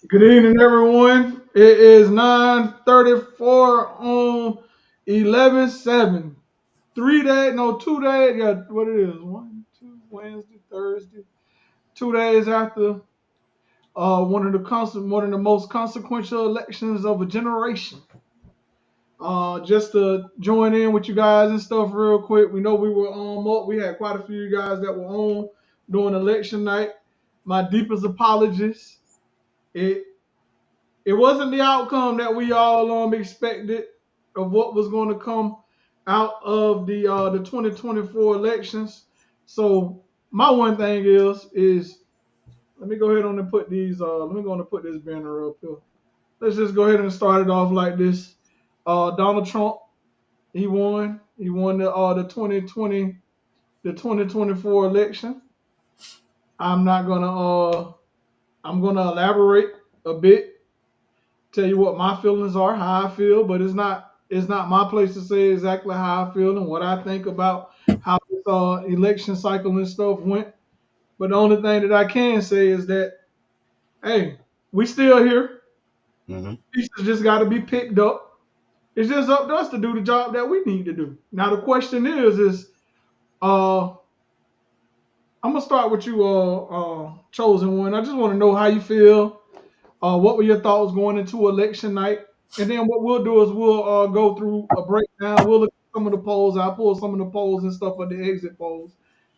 Good evening, everyone. It is 9:34 on 11/7. 3 days, no, 2 days. Yeah, what it is? One, two, Wednesday, Thursday. 2 days after one of the most consequential elections of a generation. Just to join in with you guys and stuff real quick. We know we were up. We had quite a few of you guys that were on during election night. My deepest apologies. It it wasn't the outcome that we all expected of what was going to come out of the 2024 elections. So my one thing is let me go ahead on and put these let me go on and put this banner up here. Let's just go ahead and start it off like this. Donald Trump, he won. He won the 2024 election. I'm not gonna I'm gonna elaborate a bit, tell you what my feelings are, how I feel, but it's not my place to say exactly how I feel and what I think about how this election cycle and stuff went. But the only thing that I can say is that hey, we still here. hmm Pieces just got to be picked up. It's just up to us to do the job that we need to do. Now the question is uh I'm gonna start with you, chosen one. I just want to know how you feel. What were your thoughts going into election night? And then what we'll do is we'll go through a breakdown. We'll look at some of the polls. I'll pull some of the polls and stuff of the exit polls.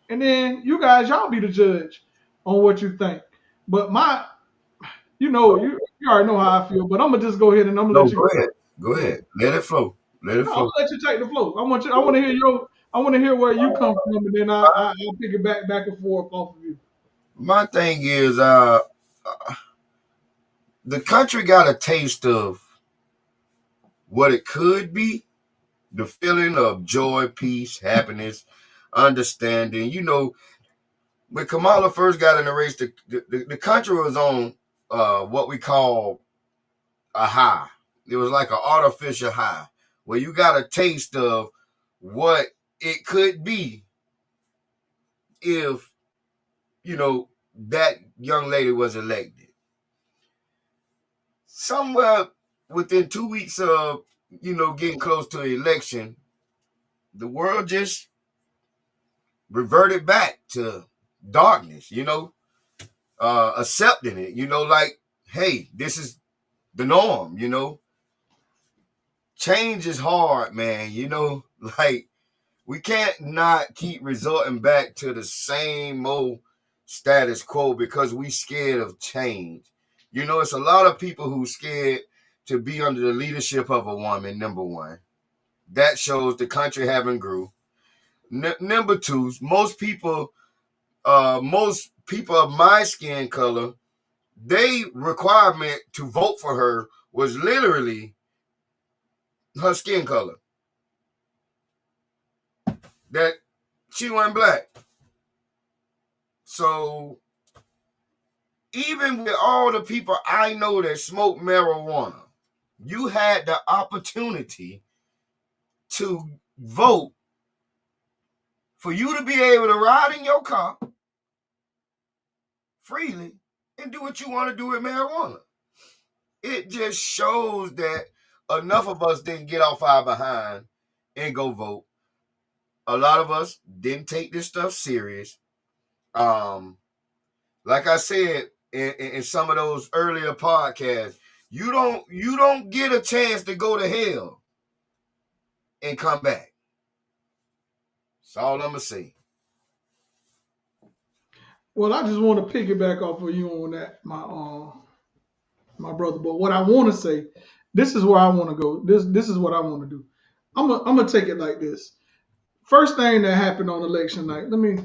And then you guys, y'all be the judge on what you think. But you already know how I feel. But I'm gonna just go ahead and I'm gonna No, let you go ahead. Go go ahead. ahead. Let it flow. Let it No, I'm gonna flow. let you take the flow. I want you. I want to hear where you come from, and then I'll pick it back and forth off of you. My thing is, the country got a taste of what it could be. The feeling of joy, peace, happiness, understanding. When Kamala first got in the race, the country was on what we call a high. It was like an artificial high where you got a taste of what it could be if that young lady was elected. Somewhere within 2 weeks of getting close to the election, the world just reverted back to darkness. Accepting it. Like, hey, this is the norm. Change is hard, man. Like, we can't not keep resorting back to the same old status quo because we scared of change. It's a lot of people who scared to be under the leadership of a woman. Number one, that shows the country haven't grew. Number two, most people of my skin color, they requirement to vote for her was literally her skin color. That she wasn't black. So even with all the people I know that smoke marijuana, you had the opportunity to vote for you to be able to ride in your car freely and do what you want to do with marijuana. It just shows that enough of us didn't get off our behind and go vote. A lot of us didn't take this stuff serious. Um, like I said in some of those earlier podcasts, you don't get a chance to go to hell and come back. That's all I'm gonna say. Well, I just want to piggyback off of you on that, my brother. But what I want to say, this is where I want to go. This is what I want to do. I'm gonna take it like this. First thing that happened on election night. Let me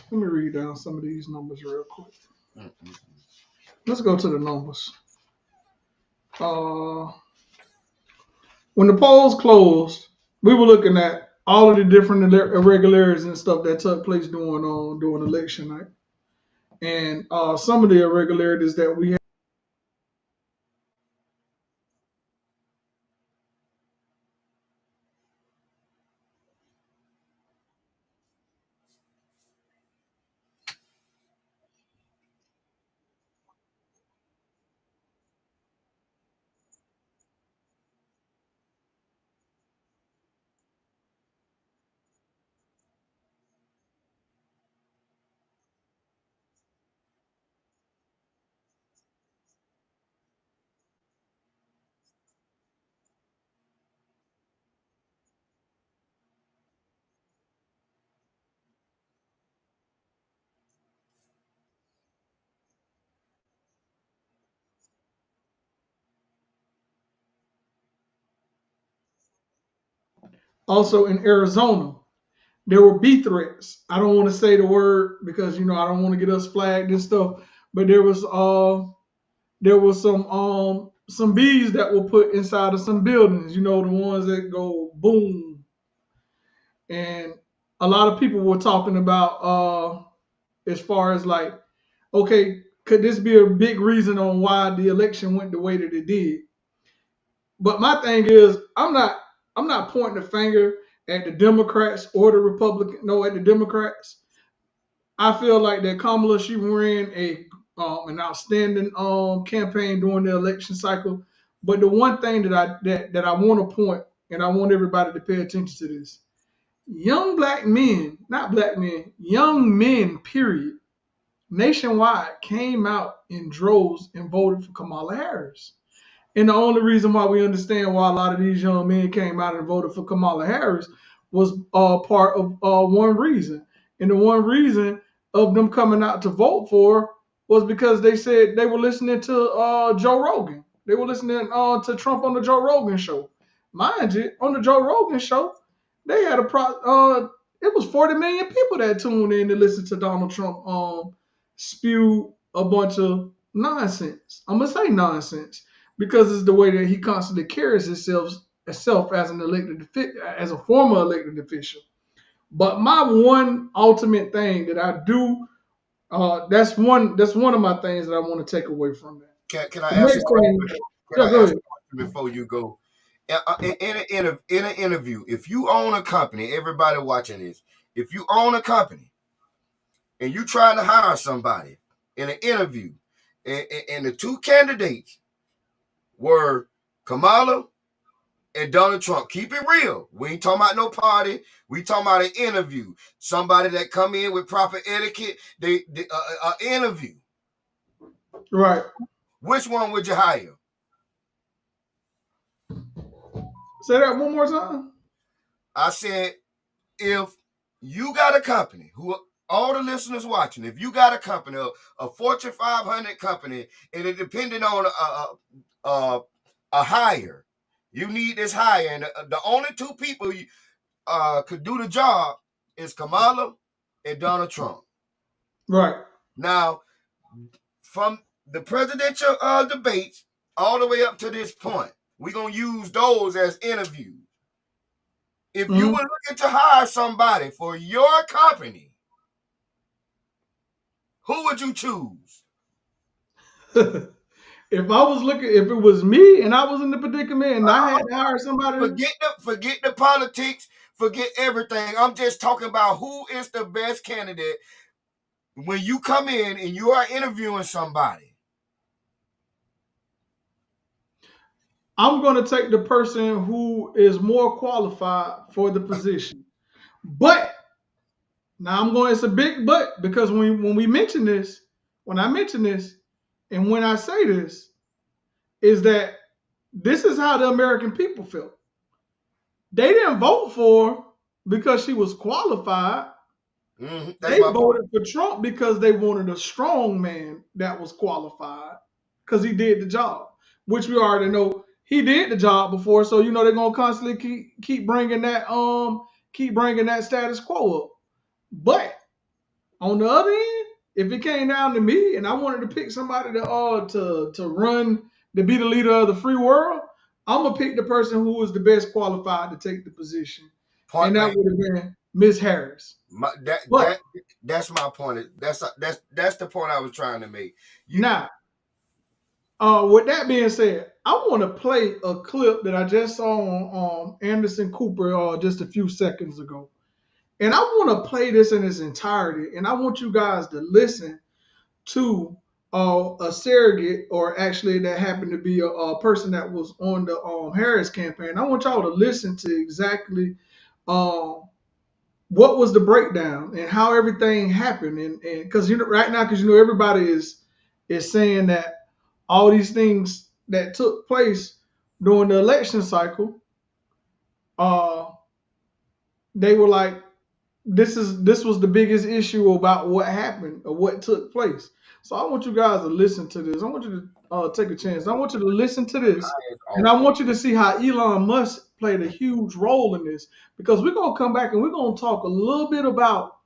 read down some of these numbers real quick. Mm-mm. Let's go to the numbers. Uh, when the polls closed, we were looking at all of the different irregularities and stuff that took place during election night, and some of the irregularities that we Also in Arizona, there were B threats. I don't want to say the word because I don't want to get us flagged and stuff. But there was some bees that were put inside of some buildings. The ones that go boom. And a lot of people were talking about as far as like, okay, could this be a big reason on why the election went the way that it did? But my thing is, I'm not pointing the finger at the Democrats or the Republican. No, at the Democrats. I feel like that Kamala, she ran an outstanding campaign during the election cycle. But the one thing that I want to point, and I want everybody to pay attention to this: young black men, not black men, young men, period, nationwide came out in droves and voted for Kamala Harris. And the only reason why we understand why a lot of these young men came out and voted for Kamala Harris was part of one reason. And the one reason of them coming out to vote for was because they said they were listening to Joe Rogan. They were listening to Trump on the Joe Rogan show. Mind you, on the Joe Rogan show, they had it was 40 million people that tuned in to listen to Donald Trump spew a bunch of nonsense. I'm gonna say nonsense because it's the way that he constantly carries himself as as a former elected official. But my one ultimate thing that I do, that's one of my things that I want to take away from that. Can I The ask a next question? thing, Can yeah, I go ask ahead. a question before you go? In an interview, if you own a company, everybody watching this, if you own a company and you trying to hire somebody in an interview, and the two candidates were Kamala and Donald Trump. Keep it real. We ain't talking about no party. We talking about an interview. Somebody that come in with proper etiquette. They interview. Right. Which one would you hire? Say that one more time. I said, if you got a company, who all the listeners watching, if you got a company, a Fortune 500 company, and it depended on a hire, you need this hire, and the only two people you could do the job is Kamala and Donald Trump. Right. Now, from the presidential debates all the way up to this point, we're going to use those as interviews. If you were looking to hire somebody for your company, who would you choose? If it was me and I was in the predicament and I had to hire somebody, Forget the politics, forget everything. I'm just talking about who is the best candidate when you come in and you are interviewing somebody. I'm going to take the person who is more qualified for the position. But now it's a big but because when we mention this, when I mention this, and when I say this, is that this is how the American people felt. They didn't vote for her because she was qualified. They voted for Trump because they wanted a strong man that was qualified because he did the job, which we already know he did the job before. So they're gonna constantly keep bringing that status quo up. But on the other end, if it came down to me and I wanted to pick somebody to run to be the leader of the free world, I'm gonna pick the person who is the best qualified to take the position, and that would have been Miss Harris. That's my point. That's the point I was trying to make. Now, with that being said, I want to play a clip that I just saw on Anderson Cooper just a few seconds ago. And I want to play this in its entirety. And I want you guys to listen to a surrogate, or actually that happened to be a person that was on the Harris campaign. I want y'all to listen to exactly what was the breakdown and how everything happened. And because right now, because everybody is saying that all these things that took place during the election cycle, they were like this was the biggest issue about what happened or what took place. So I want you guys to listen to this. I want you to take a chance. I want you to listen to this, Highest and I offer. want you to see how Elon Musk played a huge role in this, because we're gonna come back and we're gonna talk a little bit about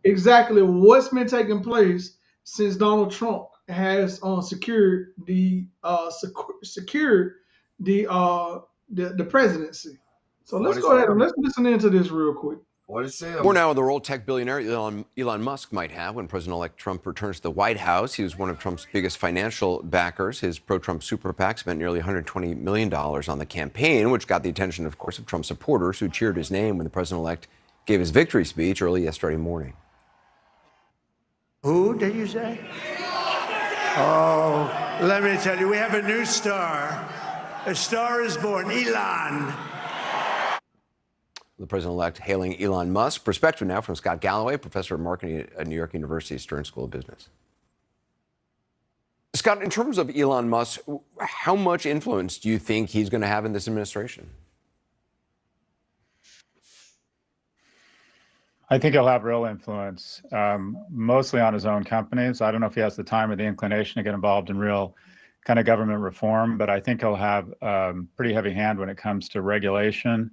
exactly what's been taking place since Donald Trump has secured the presidency. So let's go ahead and let's listen into this real quick. What it said. More now on the role tech billionaire Elon Musk might have when President-elect Trump returns to the White House. He was one of Trump's biggest financial backers. His pro-Trump super PAC spent nearly $120 million on the campaign, which got the attention, of course, of Trump supporters who cheered his name when the president-elect gave his victory speech early yesterday morning. Who did you say? Oh, let me tell you, we have a new star. A star is born, Elon. The president-elect hailing Elon Musk. Perspective now from Scott Galloway, professor of marketing at New York University Stern School of Business. Scott, in terms of Elon Musk, how much influence do you think he's going to have in this administration? I think he'll have real influence, mostly on his own companies. I don't know if he has the time or the inclination to get involved in real kind of government reform, but I think he'll have a pretty heavy hand when it comes to regulation.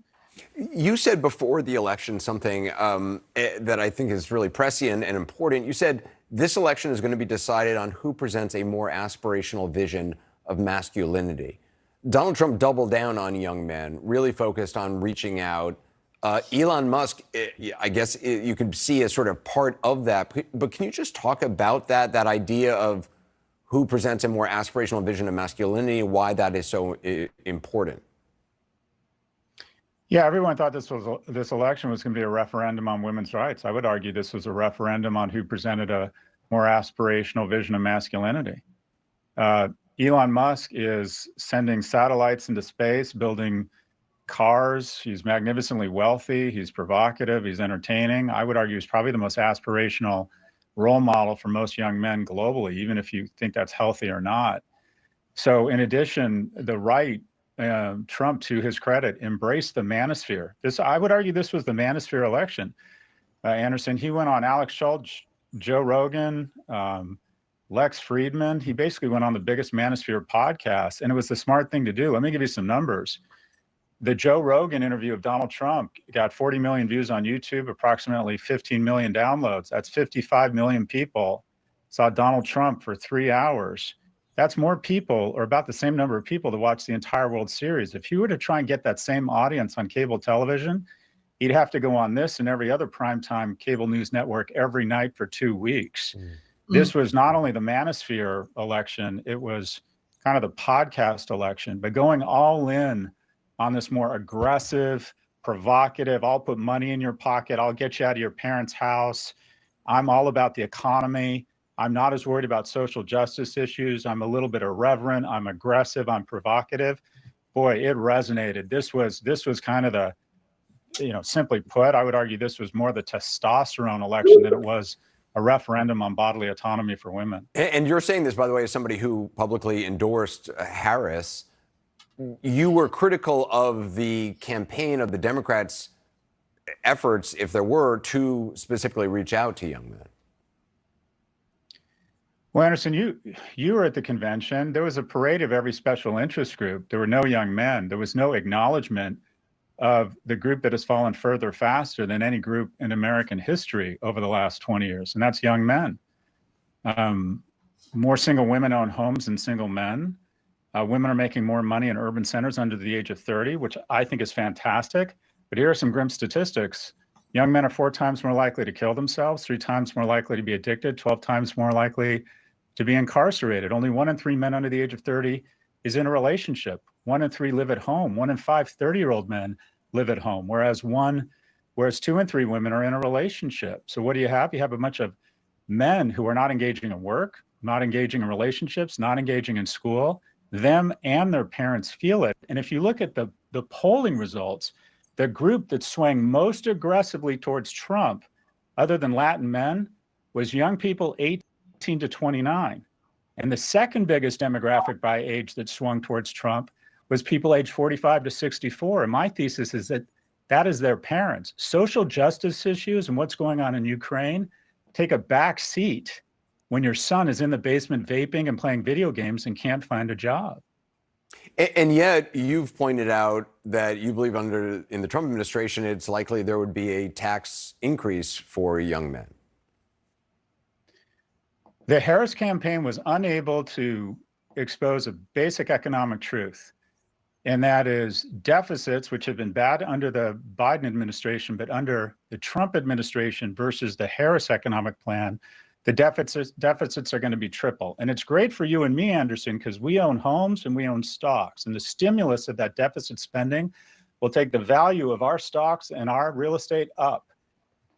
You said before the election something that I think is really prescient and important. You said this election is going to be decided on who presents a more aspirational vision of masculinity. Donald Trump doubled down on young men, really focused on reaching out. Elon Musk, I guess you could see as sort of part of that. But can you just talk about that idea of who presents a more aspirational vision of masculinity, and why that is so important? Yeah, everyone thought this election was going to be a referendum on women's rights. I would argue this was a referendum on who presented a more aspirational vision of masculinity. Elon Musk is sending satellites into space, building cars. He's magnificently wealthy. He's provocative. He's entertaining. I would argue he's probably the most aspirational role model for most young men globally, even if you think that's healthy or not. So in addition, the right, Trump, to his credit, embraced the manosphere. I would argue this was the manosphere election. Anderson, he went on Alex Schultz, Joe Rogan, Lex Friedman. He basically went on the biggest manosphere podcast, and it was the smart thing to do. Let me give you some numbers. The Joe Rogan interview of Donald Trump got 40 million views on YouTube, approximately 15 million downloads. That's 55 million people saw Donald Trump for 3 hours. That's more people, or about the same number of people, to watch the entire World Series. If you were to try and get that same audience on cable television, he'd have to go on this and every other primetime cable news network every night for 2 weeks. This was not only the manosphere election, it was kind of the podcast election, but going all in on this more aggressive, provocative, I'll put money in your pocket, I'll get you out of your parents' house, I'm all about the economy, I'm not as worried about social justice issues, I'm a little bit irreverent, I'm aggressive, I'm provocative. Boy, it resonated. This was kind of the, simply put, I would argue this was more the testosterone election than it was a referendum on bodily autonomy for women. And you're saying this, by the way, as somebody who publicly endorsed Harris. You were critical of the campaign of the Democrats' efforts, if there were, to specifically reach out to young men. Well, Anderson, you were at the convention. There was a parade of every special interest group. There were no young men. There was no acknowledgement of the group that has fallen further faster than any group in American history over the last 20 years, and that's young men. More single women own homes than single men. Women are making more money in urban centers under the age of 30, which I think is fantastic. But here are some grim statistics. Young men are 4 times more likely to kill themselves, 3 times more likely to be addicted, 12 times more likely to be incarcerated. Only 1 in 3 men under the age of 30 is in a relationship. 1 in 3 live at home. 1 in 5 30-year-old men live at home, whereas 2 in 3 women are in a relationship. So what do you have? You have a bunch of men who are not engaging in work, not engaging in relationships, not engaging in school. Them and their parents feel it. And if you look at the polling results, the group that swung most aggressively towards Trump, other than Latin men, was young people 18 to 29. And the second biggest demographic by age that swung towards Trump was people aged 45 to 64. And my thesis is that That is their parents. Social justice issues and what's going on in Ukraine take a back seat when your son is in the basement vaping and playing video games and can't find a job. And yet, you've pointed out that you believe in the Trump administration, it's likely there would be a tax increase for young men. The Harris campaign was unable to expose a basic economic truth, and that is deficits, which have been bad under the Biden administration, but under the Trump administration versus the Harris economic plan, the deficits are going to be triple. And it's great for you and me, Anderson, because we own homes and we own stocks. And the stimulus of that deficit spending will take the value of our stocks and our real estate up.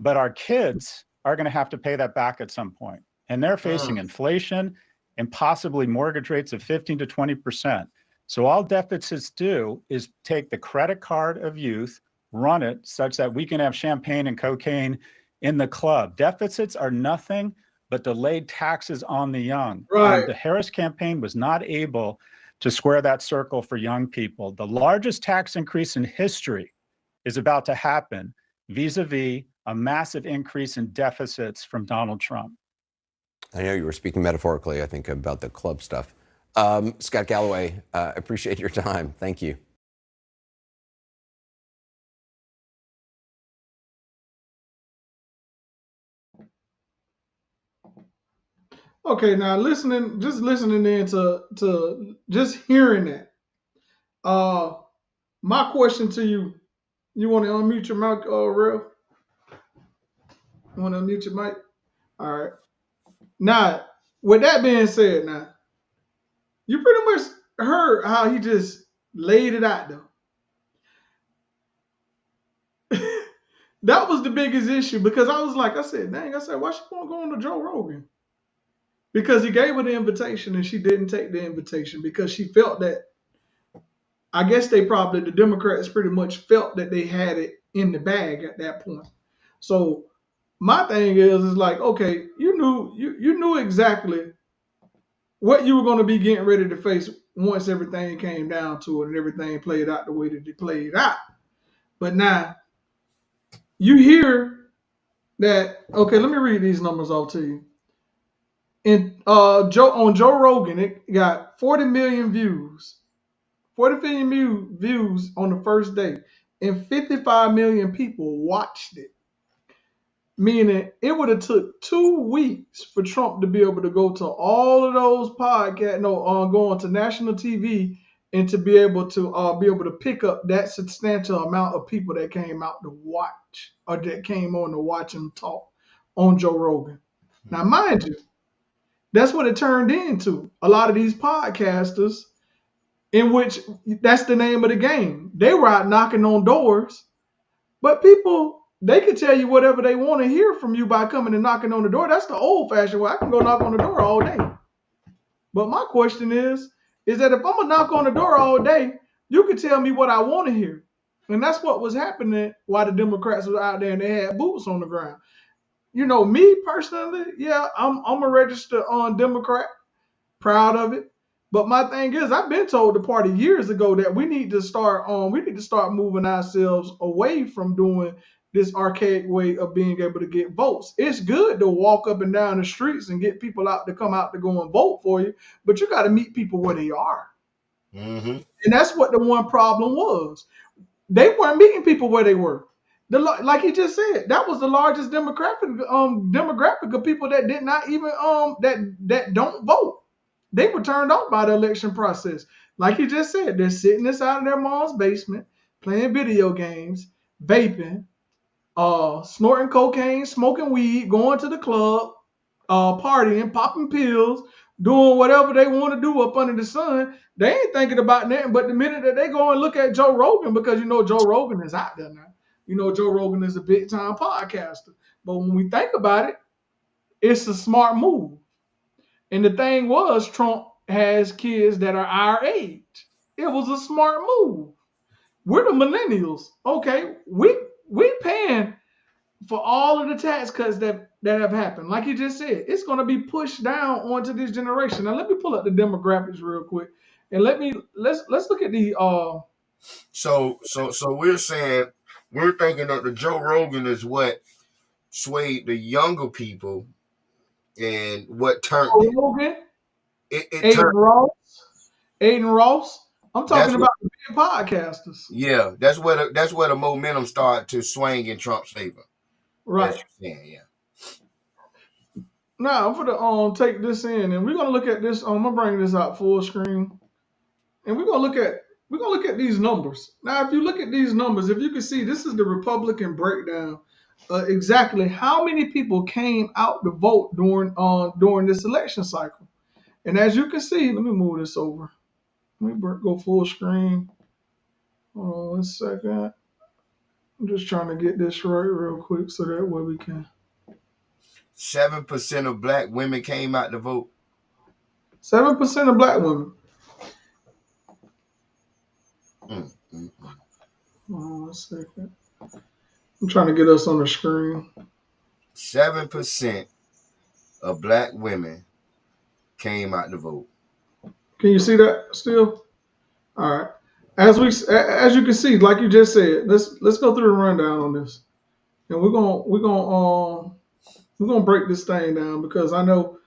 But our kids are going to have to pay that back at some point. And they're facing inflation and possibly mortgage rates of 15 to 20%. So all deficits do is take the credit card of youth, run it such that we can have champagne and cocaine in the club. Deficits are nothing but delayed taxes on the young. Right. And the Harris campaign was not able to square that circle for young people. The largest tax increase in history is about to happen vis-a-vis a massive increase in deficits from Donald Trump. I know you were speaking metaphorically, I think, about the club stuff. Scott Galloway, appreciate your time. Thank you. Okay, now listening in to just hearing that. My question to you, you want to unmute your mic, Rev? You want to unmute your mic? All right. Now, with that being said, now, you pretty much heard how he just laid it out, though. That was the biggest issue, because I said, why she want to go on to Joe Rogan? Because he gave her the invitation and she didn't take the invitation because she felt that, I guess the Democrats pretty much felt that they had it in the bag at that point. So my thing is like, okay, you knew exactly what you were going to be getting ready to face once everything came down to it and everything played out the way that it played out. But now you hear that, okay, let me read these numbers off to you. And on Joe Rogan, it got 40 million views. 40 million views on the first day. And 55 million people watched it. Meaning it would have took 2 weeks for Trump to be able to go to all of those podcasts, go on to national TV and to be able to pick up that substantial amount of people that came out to watch or that came on to watch him talk on Joe Rogan. Now, mind you, that's what it turned into. A lot of these podcasters, in which that's the name of the game. They were out knocking on doors, but people, they can tell you whatever they want to hear from you by coming and knocking on the door. That's the old-fashioned way. I can go knock on the door all day. But my question is that if I'm going to knock on the door all day, you can tell me what I want to hear. And that's what was happening while the Democrats were out there and they had boots on the ground. You know, me personally, yeah, I'm a registered Democrat, proud of it. But my thing is, I've been told the party years ago that we need to start moving ourselves away from doing this archaic way of being able to get votes. It's good to walk up and down the streets and get people out to come out to go and vote for you, but you got to meet people where they are. Mm-hmm. And that's what the one problem was. They weren't meeting people where they were. Like he just said, that was the largest demographic of people that did not even that don't vote. They were turned off by the election process. Like he just said, they're sitting inside of their mom's basement, playing video games, vaping, snorting cocaine, smoking weed, going to the club, partying, popping pills, doing whatever they want to do up under the sun. They ain't thinking about nothing but the minute that they go and look at Joe Rogan, because Joe Rogan is out there now. Joe Rogan is a big time podcaster. But when we think about it, it's a smart move. And the thing was, Trump has kids that are our age. It was a smart move. We're the millennials. Okay, we paying for all of the tax cuts that have happened. Like you just said, it's going to be pushed down onto this generation. Now let me pull up the demographics real quick, and let's look at the. So we're saying we're thinking that the Joe Rogan is what swayed the younger people and what turned it. Rogan, It Aiden turned. Ross, Aiden Ross. I'm talking That's about the big podcasters. Yeah, that's where the momentum started to swing in Trump's favor. Right. As you're saying, yeah. Now I'm gonna take this in, and we're gonna look at this. I'm gonna bring this out full screen, and we're gonna look at these numbers. Now, if you look at these numbers, if you can see, this is the Republican breakdown. Exactly how many people came out to vote during this election cycle. And as you can see, let me move this over. Let me go full screen. Hold on 1 second. I'm just trying to get this right real quick so that way we can. 7% of black women came out to vote. 7% of black women. Hold on 1 second. I'm trying to get us on the screen. 7% of black women came out to vote. Can you see that still? All right. As you can see, like you just said, let's go through the rundown on this, and we're gonna break this thing down, because I know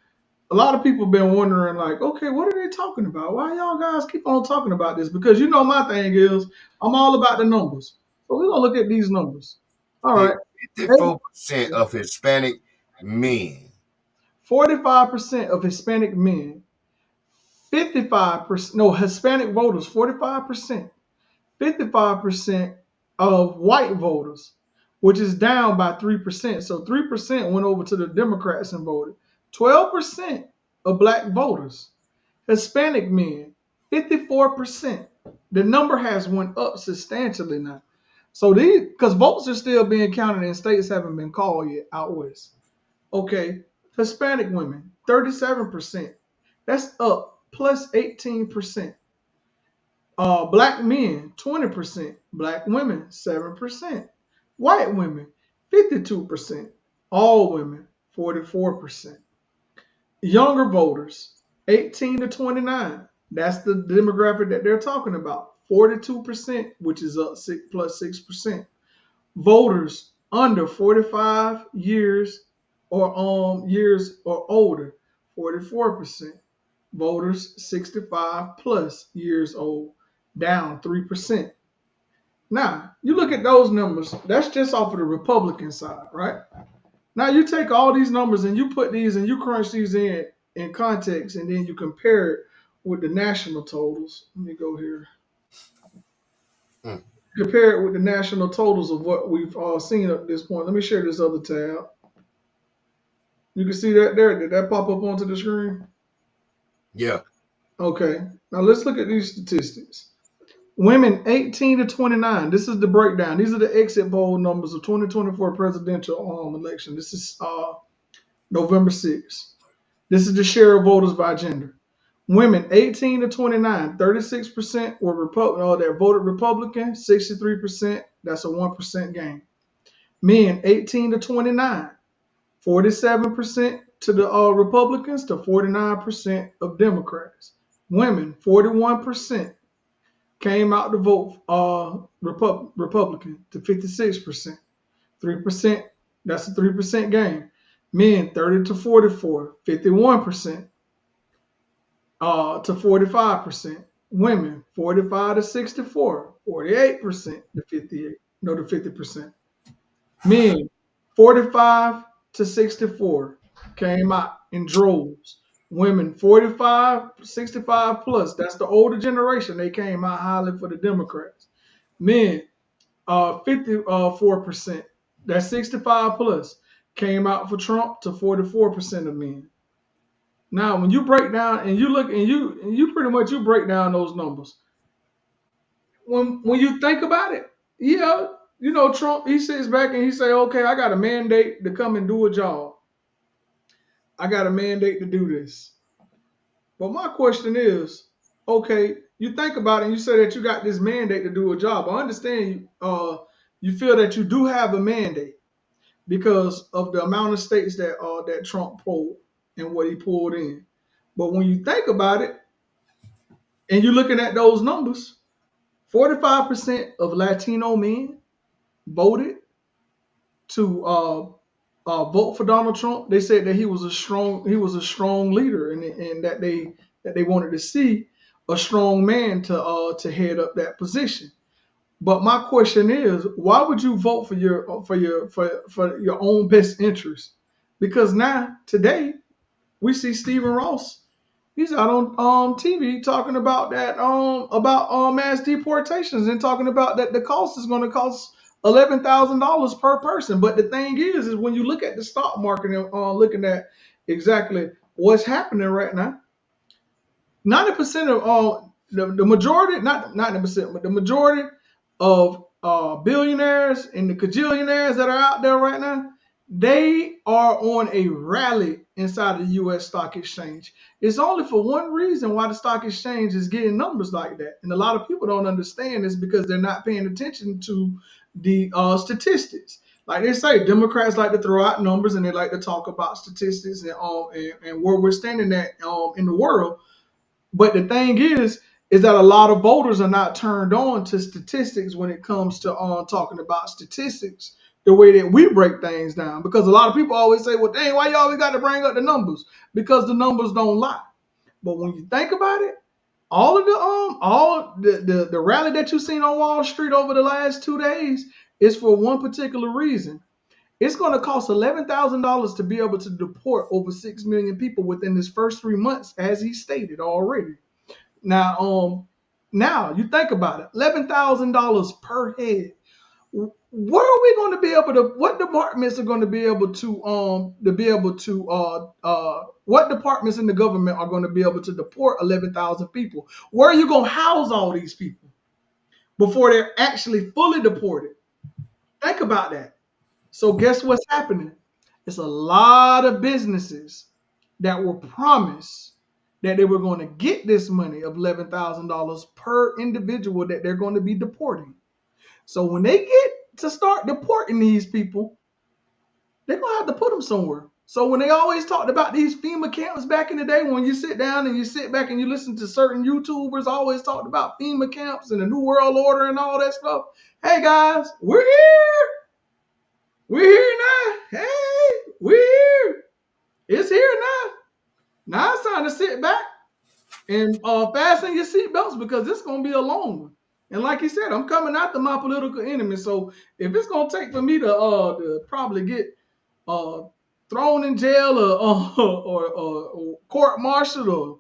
a lot of people been wondering, like, okay, what are they talking about? Why y'all guys keep on talking about this? Because you know my thing is I'm all about the numbers, so we're gonna look at these numbers. All right. 54% of Hispanic men. 45% of Hispanic men. 55%, no, Hispanic voters, 45%. 55% of white voters, which is down by 3%. So 3% went over to the Democrats and voted. 12% of black voters. Hispanic men, 54%. The number has went up substantially now. So because votes are still being counted and states haven't been called yet out west. Okay, Hispanic women, 37%. That's up plus 18%. Black men, 20%. Black women, 7%. White women, 52%. All women, 44%. Younger voters, 18 to 29. That's the demographic that they're talking about. 42%, which is up plus 6%. Voters under 45 years or older, 44%. Voters 65 plus years old, down 3%. Now, you look at those numbers, that's just off of the Republican side, right? Now, you take all these numbers and you put these and you crunch these in context, and then you compare it with the national totals. Let me go here. Compare it with the national totals of what we've seen at this point. Let me share this other tab. You can see that there. Did that pop up onto the screen? Yeah. Okay. Now let's look at these statistics. Women 18 to 29. This is the breakdown. These are the exit poll numbers of 2024 presidential election. This is November 6th. This is the share of voters by gender. Women 18 to 29, 36% were that voted Republican, 63%. That's a 1% gain. Men 18 to 29, 47% to the Republicans to 49% of Democrats. Women 41% came out to vote Republican to 56%. 3%, that's a 3% gain. Men 30 to 44, 51% to 45%. Women 45 to 64, 48% to 58, no to 50%. Men 45 to 64 came out in droves. Women 45, 65 plus, that's the older generation. They came out highly for the Democrats. Men 54%, that's 65 plus, came out for Trump to 44% of men. Now, when you break down and you look and you pretty much you break down those numbers. When you think about it, yeah, you know, Trump, he sits back and he say, okay, I got a mandate to come and do a job. I got a mandate to do this. But my question is, okay, you think about it and you say that you got this mandate to do a job. I understand you feel that you do have a mandate because of the amount of states that Trump pulled and what he pulled in. But when you think about it and you're looking at those numbers, 45% of Latino men voted to vote for Donald Trump, they said that he was a strong leader, and that they wanted to see a strong man to head up that position. But my question is, why would you vote for your own best interest? Because now today we see Stephen Ross. He's out on TV talking about that mass deportations, and talking about that the cost is going to cost $11,000 per person. But the thing is when you look at the stock market and looking at exactly what's happening right now, 90% of the majority, not 90%, but the majority of billionaires and the cajillionaires that are out there right now, they are on a rally inside the U.S. stock exchange. It's only for one reason why the stock exchange is getting numbers like that. And a lot of people don't understand this because they're not paying attention to the statistics. Like they say, Democrats like to throw out numbers and they like to talk about statistics and where we're standing at in the world. But the thing is that a lot of voters are not turned on to statistics when it comes to talking about statistics the way that we break things down. Because a lot of people always say, well, dang, why you always got to bring up the numbers? Because the numbers don't lie. But when you think about it, all of the rally that you've seen on Wall Street over the last 2 days is for one particular reason. It's going to cost $11,000 to be able to deport over 6 million people within this first 3 months, as he stated already. Now you think about it, $11,000 per head. What are we going to be able to? What departments are going to be able to? What departments in the government are going to be able to deport 11,000 people? Where are you going to house all these people before they're actually fully deported? Think about that. So guess what's happening? It's a lot of businesses that were promised that they were going to get this money of $11,000 per individual that they're going to be deporting. So when they get to start deporting these people, they're going to have to put them somewhere. So when they always talked about these FEMA camps back in the day, when you sit down and you sit back and you listen to certain YouTubers always talked about FEMA camps and the New World Order and all that stuff. Hey guys, we're here. We're here now. Hey, we're here. It's here now. Now it's time to sit back and fasten your seatbelts, because it's going to be a long one. And like he said, I'm coming after my political enemy. So if it's going to take for me to probably get thrown in jail or court-martialed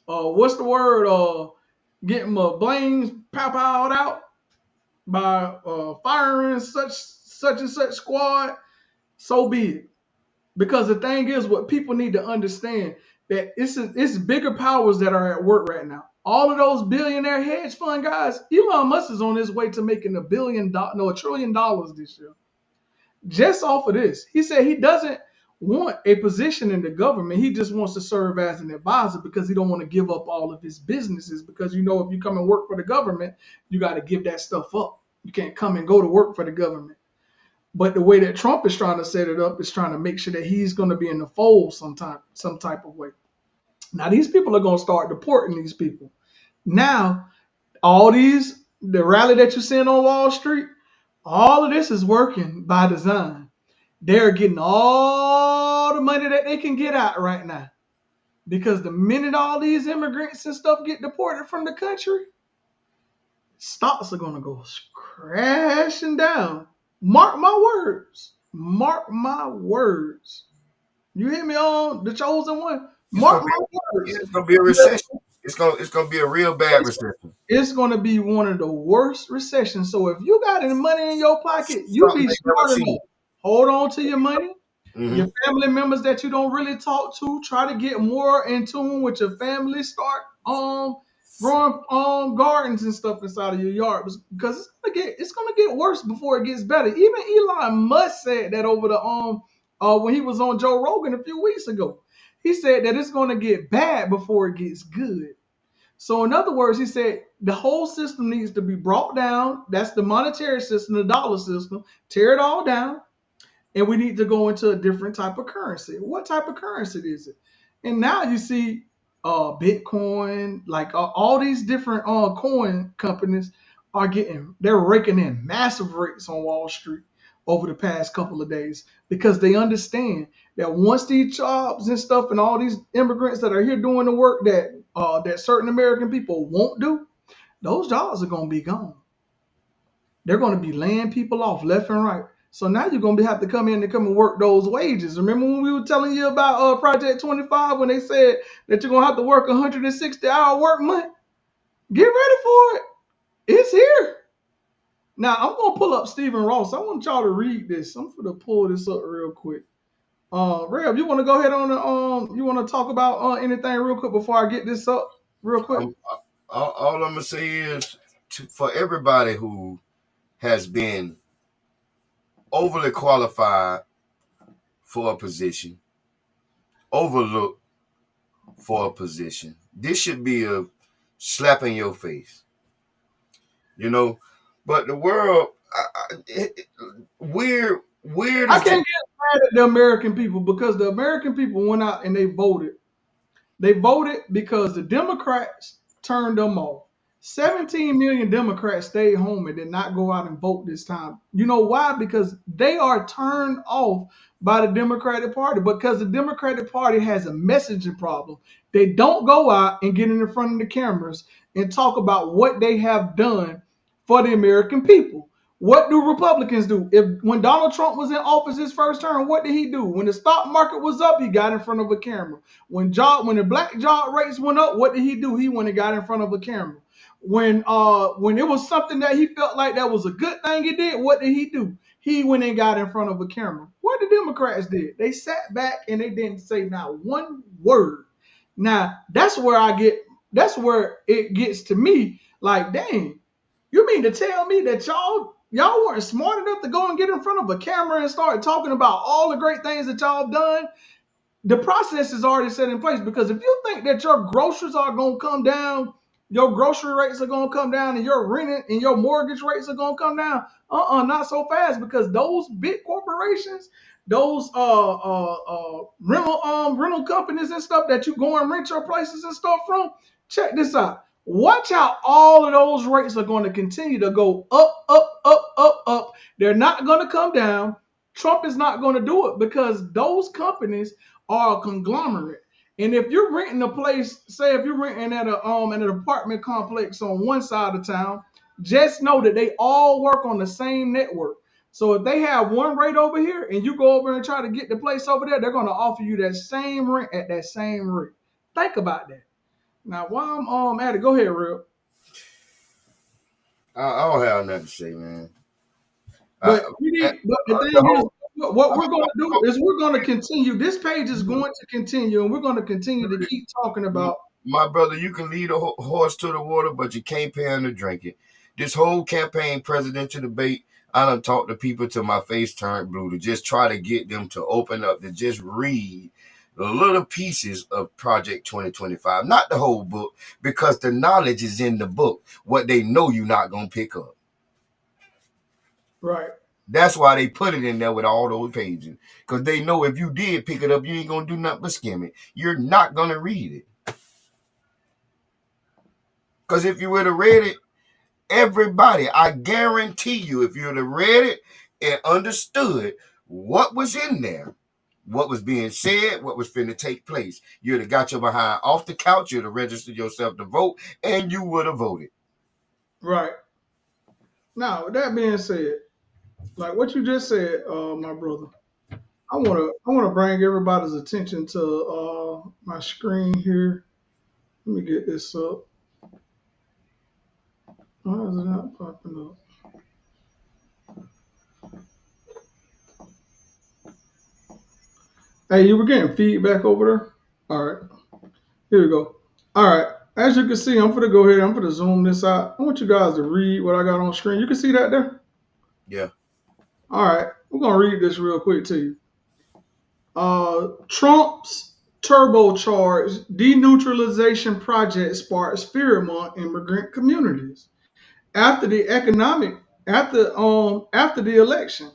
or what's the word, getting my brains pow-powed out by firing such and such squad, so be it. Because the thing is, what people need to understand, that it's bigger powers that are at work right now. All of those billionaire hedge fund guys, Elon Musk is on his way to making $1 trillion this year. Just off of this. He said he doesn't want a position in the government. He just wants to serve as an advisor because he don't want to give up all of his businesses. Because if you come and work for the government, you got to give that stuff up. You can't come and go to work for the government. But the way that Trump is trying to set it up is trying to make sure that he's going to be in the fold some type of way. Now, these people are going to start deporting these people. Now, the rally that you're seeing on Wall Street, all of this is working by design. They're getting all the money that they can get out right now. Because the minute all these immigrants and stuff get deported from the country, stocks are going to go crashing down. Mark my words. Mark my words. You hear me on The Chosen One? Mark my words. It's going to be a recession. It's going to be a real bad recession. It's going to be one of the worst recessions. So if you got any money in your pocket, you be smart enough. Hold on to your money. Mm-hmm. Your family members that you don't really talk to, try to get more in tune with your family. Start growing gardens and stuff inside of your yard, because it's gonna get worse before it gets better. Even Elon Musk said that over the when he was on Joe Rogan a few weeks ago. He said that it's gonna get bad before it gets good. So in other words, he said the whole system needs to be brought down. That's the monetary system, the dollar system. Tear it all down, and we need to go into a different type of currency. What type of currency is it? And now you see Bitcoin, like all these different coin companies they're raking in massive rates on Wall Street over the past couple of days because they understand that once these jobs and stuff and all these immigrants that are here doing the work that certain American people won't do, those jobs are going to be gone. They're going to be laying people off left and right. So now you're going to have to come in and work those wages. Remember when we were telling you about Project 25 when they said that you're going to have to work 160-hour work month? Get ready for it. It's here. Now, I'm going to pull up Stephen Ross. I want y'all to read this. I'm going to pull this up real quick. Rev, you want to go ahead on you want to talk about anything real quick before I get this up real quick? All I'm going to say is for everybody who has been overly qualified for a position, overlooked for a position, this should be a slap in your face. You know, but the world, weird. I can't get mad at the American people because the American people went out and they voted. They voted because the Democrats turned them off. 17 million Democrats stayed home and did not go out and vote this time. You know why? Because they are turned off by the Democratic Party because the Democratic Party has a messaging problem. They don't go out and get in front of the cameras and talk about what they have done for the American people. What do Republicans do? When Donald Trump was in office his first term, what did he do? When the stock market was up, he got in front of a camera. When the black job rates went up, what did he do? He went and got in front of a camera. When it was something that he felt like that was a good thing he did, what did he do? He went and got in front of a camera. What the Democrats did? They sat back and they didn't say not one word. Now, that's where it gets to me like, dang, you mean to tell me that y'all weren't smart enough to go and get in front of a camera and start talking about all the great things that y'all have done? The process is already set in place because if you think that your groceries are going to come down, your grocery rates are going to come down and your rent and your mortgage rates are going to come down, not so fast because those big corporations, those rental companies and stuff that you go and rent your places and stuff from, check this out. Watch how all of those rates are going to continue to go up, up, up, up, up. They're not going to come down. Trump is not going to do it because those companies are a conglomerate. And if you're renting a place, say if you're renting at an apartment complex on one side of town, just know that they all work on the same network. So if they have one rate over here and you go over and try to get the place over there, they're going to offer you that same rent at that same rate. Think about that. Now, while I'm at it, go ahead, Real. I don't have nothing to say, man. But the thing is, what we're going to do is we're going to continue. This page is going to continue, and we're going to continue to keep talking about. My brother, you can lead a horse to the water, but you can't pay him to drink it. This whole campaign presidential debate, I done talked to people till my face turned blue to just try to get them to open up, to just read the little pieces of Project 2025, not the whole book, because the knowledge is in the book, what they know you're not going to pick up. Right. That's why they put it in there with all those pages, because they know if you did pick it up, you ain't going to do nothing but skim it. You're not going to read it. Because if you would have read it, everybody, I guarantee you, if you would have read it and understood what was in there, what was being said, what was finna take place, you'd have got your behind off the couch, you'd have registered yourself to vote, and you would have voted. Right. Now, with that being said, like what you just said, my brother, I wanna bring everybody's attention to my screen here. Let me get this up. Why is it not popping up? Hey, you were getting feedback over there? All right. Here we go. All right. As you can see, I'm going to go ahead. I'm going to zoom this out. I want you guys to read what I got on screen. You can see that there? Yeah. All right. We're going to read this real quick to you. Trump's turbocharged denuclearization project sparks fear among immigrant communities. After the election,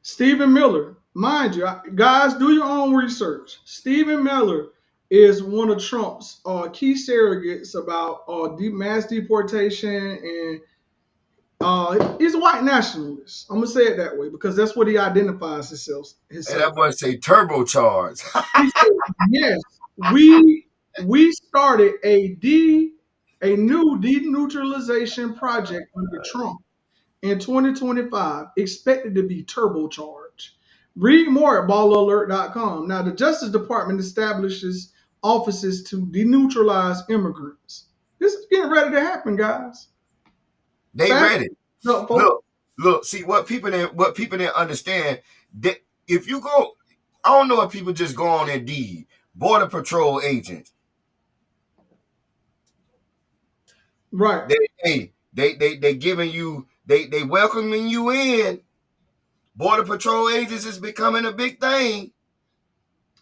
Stephen Miller, mind you, guys, do your own research. Stephen Miller is one of Trump's key surrogates about mass deportation and He's a white nationalist. I'm gonna say it that way because that's what he identifies himself. And that boy say turbocharged. He said, yes, we started a new denuclearization project under Trump in 2025, expected to be turbocharged. Read more at ballalert.com. Now, the Justice Department establishes offices to deneutralize immigrants. This is getting ready to happen, guys. They Fast ready. up, folks. Look. See what people didn't understand. That if you go, I don't know if people just go on Indeed, Border Patrol agents. Right. They giving you, they welcoming you in. Border Patrol agents is becoming a big thing.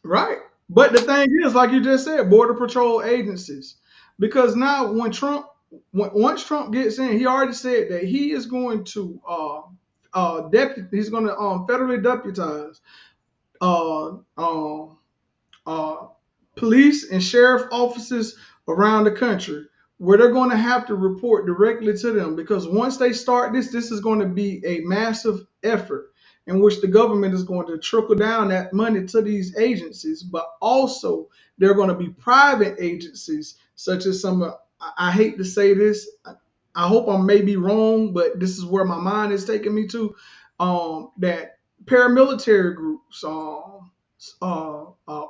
Right. But the thing is, like you just said, Border Patrol agencies. Because now once Trump gets in, he already said that he is going to he's going to federally deputize police and sheriff offices around the country where they're going to have to report directly to them, because once they start this is going to be a massive effort in which the government is going to trickle down that money to these agencies, but also there are going to be private agencies such as I hate to say this, I hope I may be wrong, but this is where my mind is taking me to, that paramilitary groups,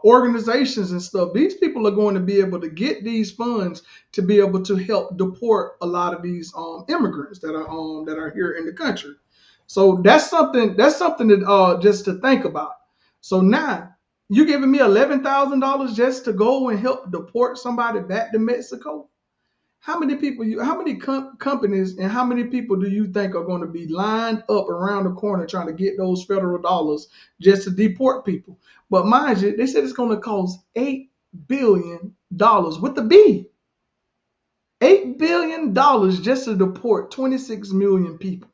organizations and stuff. These people are going to be able to get these funds to be able to help deport a lot of these immigrants that are here in the country. So that's something that just to think about. So now you giving me $11,000 just to go and help deport somebody back to Mexico? How many companies and how many people do you think are going to be lined up around the corner trying to get those federal dollars just to deport people? But mind you, they said it's going to cost $8 billion with the B. $8 billion just to deport 26 million people.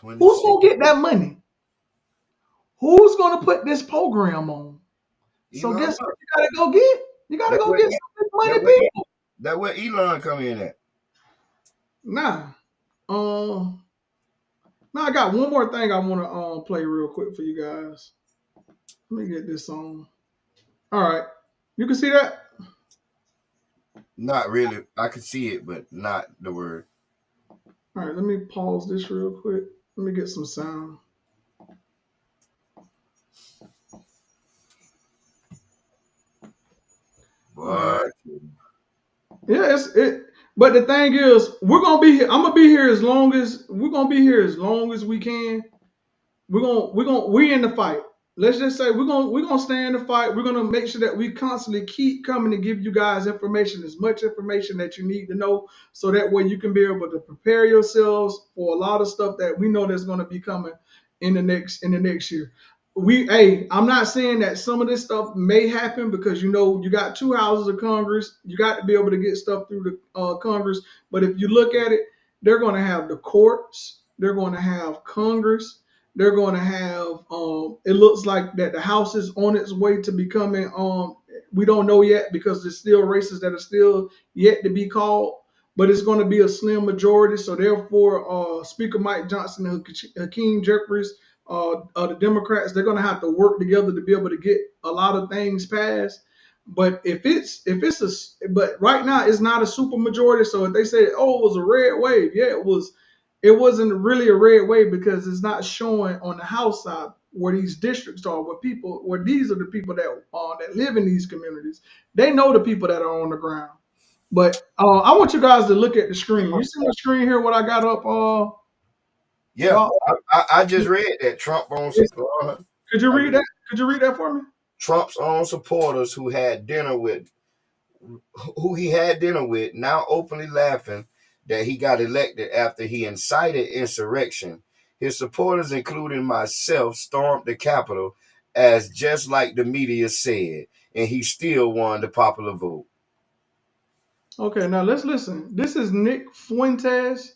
Who's going to get that money? Who's going to put this program on? So guess what you got to go get? You got to go get some money, people. That's where Elon come in at. Nah. Now I got one more thing I want to play real quick for you guys. Let me get this on. All right. You can see that? Not really. I can see it, but not the word. All right, let me pause this real quick. Let me get some sound. What? Yeah, but the thing is, we're gonna be here. I'm gonna be here as long as we can. We in the fight. Let's just say we're gonna stay in the fight. We're gonna make sure that we constantly keep coming to give you guys information, as much information that you need to know, so that way you can be able to prepare yourselves for a lot of stuff that we know that's gonna be coming in the next year. I'm not saying that some of this stuff may happen, because you got two houses of Congress. You got to be able to get stuff through the Congress. But if you look at it, they're going to have the courts. They're going to have Congress. They're going to have. It looks like that the House is on its way to becoming. We don't know yet, because there's still races that are still yet to be called. But it's going to be a slim majority. So therefore, Speaker Mike Johnson and Hakeem Jeffries, the Democrats, they're going to have to work together to be able to get a lot of things passed. But but right now it's not a super majority. So if they say, oh, it was a red wave, yeah, it was. It wasn't really a red wave, because it's not showing on the House side where these districts are, where these are the people that live in these communities. They know the people that are on the ground. But I want you guys to look at the screen. You see my screen here? What I got up? Yeah, I just read that Trump on. Could you read that? Could you read that for me? Trump's own supporters who he had dinner with now openly laughing that he got elected after he incited insurrection. His supporters, including myself, stormed the Capitol, as just like the media said, and he still won the popular vote. Okay, now let's listen. This is Nick Fuentes.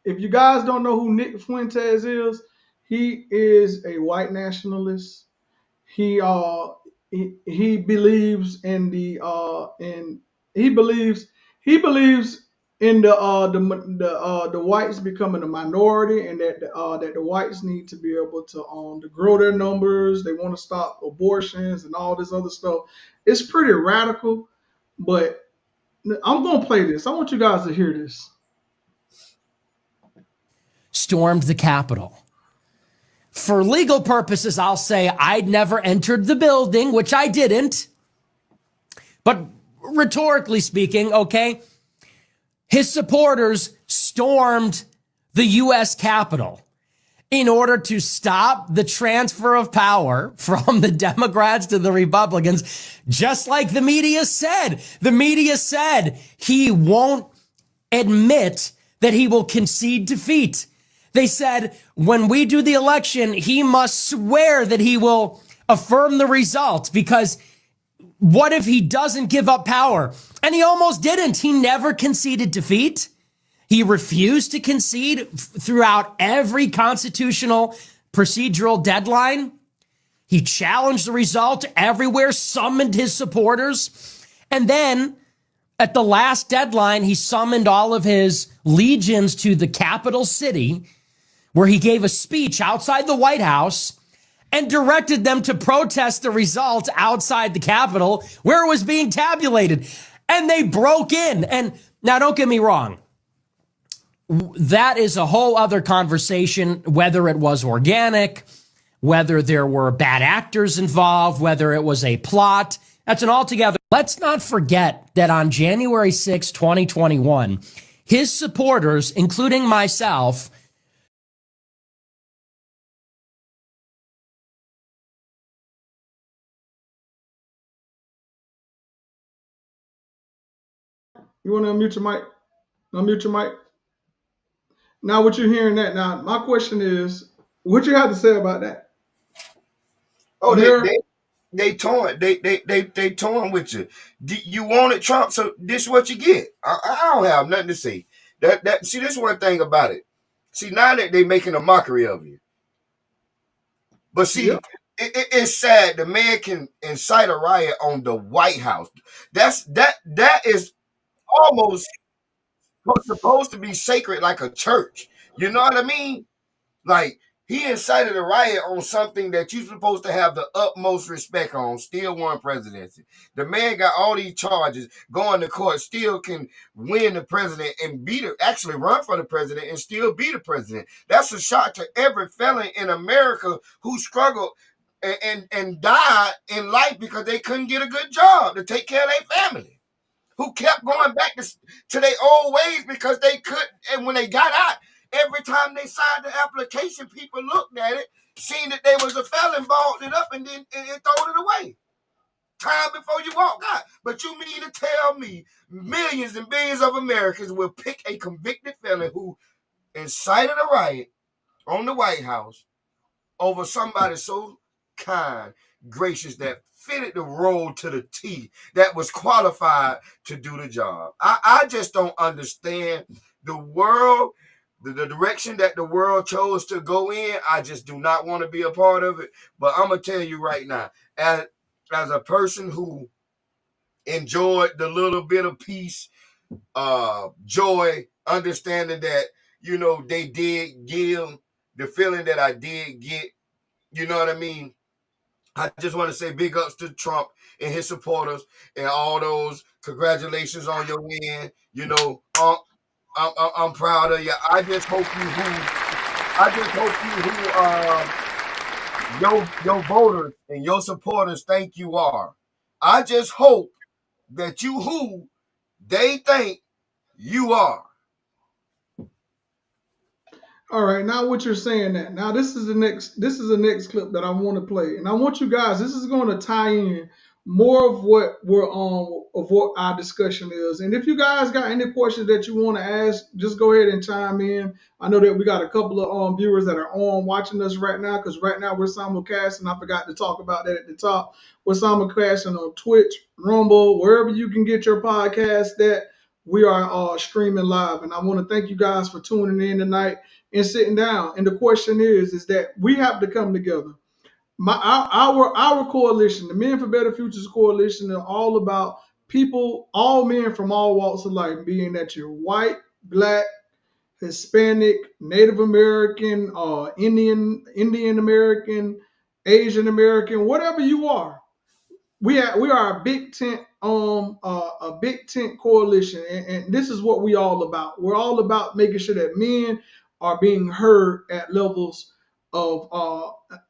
If you guys don't know who Nick Fuentes is, he is a white nationalist. He believes in the he believes in the whites becoming a minority, and that the whites need to be able to grow their numbers. They want to stop abortions and all this other stuff. It's pretty radical, but I'm gonna play this. I want you guys to hear this. Stormed the Capitol. For legal purposes, I'll say I'd never entered the building, which I didn't. But rhetorically speaking, okay, his supporters stormed the U.S. Capitol in order to stop the transfer of power from the Democrats to the Republicans, just like the media said. The media said he won't admit that he will concede defeat. They said, when we do the election, he must swear that he will affirm the results, because what if he doesn't give up power? And he almost didn't. He never conceded defeat. He refused to concede throughout every constitutional procedural deadline. He challenged the result everywhere, summoned his supporters. And then at the last deadline, he summoned all of his legions to the capital city, where he gave a speech outside the White House and directed them to protest the result outside the Capitol, where it was being tabulated. And they broke in. And now, don't get me wrong, that is a whole other conversation, whether it was organic, whether there were bad actors involved, whether it was a plot. That's an altogether. Let's not forget that on January 6, 2021, his supporters, including myself, You want to unmute your mic? Unmute your mic. Now, what you're hearing that now, my question is, what you have to say about that? Oh, they torn. They torn with you. You wanted Trump, so this is what you get. I don't have nothing to say. See, this one thing about it. See, now that they making a mockery of you. But see, Yep. It's sad the man can incite a riot on the White House. That is almost supposed to be sacred, like a church. You know what I mean? Like, he incited a riot on something that you're supposed to have the utmost respect on, still won presidency. The man got all these charges, going to court, still can win the president and actually run for the president and still be the president. That's a shot to every felon in America who struggled and died in life because they couldn't get a good job to take care of their family, who kept going back to their old ways because they couldn't. And when they got out, every time they signed the application, people looked at it, seen that they was a felon, balled it up, and then and thrown it away. Time before you walk out. But you mean to tell me millions and billions of Americans will pick a convicted felon who incited a riot on the White House over somebody so kind, gracious, that fitted the role to the T, that was qualified to do the job? I just don't understand the world, the direction that the world chose to go in. I just do not want to be a part of it. But I'm going to tell you right now, as a person who enjoyed the little bit of peace, joy, understanding that, they did give the feeling that I did get, you know what I mean? I just want to say big ups to Trump and his supporters and all those. Congratulations on your win. I'm proud of you. I just hope your voters and your supporters think you are. I just hope that you who they think you are. All right, now what you're saying that. Now this is the next clip that I want to play. And I want you guys, this is going to tie in more of what what our discussion is. And if you guys got any questions that you want to ask, just go ahead and chime in. I know that we got a couple of viewers that are on watching us right now, because right now we're simulcasting. I forgot to talk about that at the top. We're simulcasting on Twitch, Rumble, wherever you can get your podcast that we are streaming live. And I want to thank you guys for tuning in tonight and sitting down. And the question is that we have to come together. Our coalition, the Men for Better Futures Coalition, are all about people, all men from all walks of life, being that you're white, black, Hispanic, Native American, Indian American, Asian American, whatever you are. We are a big tent coalition, and this is what we all about. We're all about making sure that men are being heard at levels of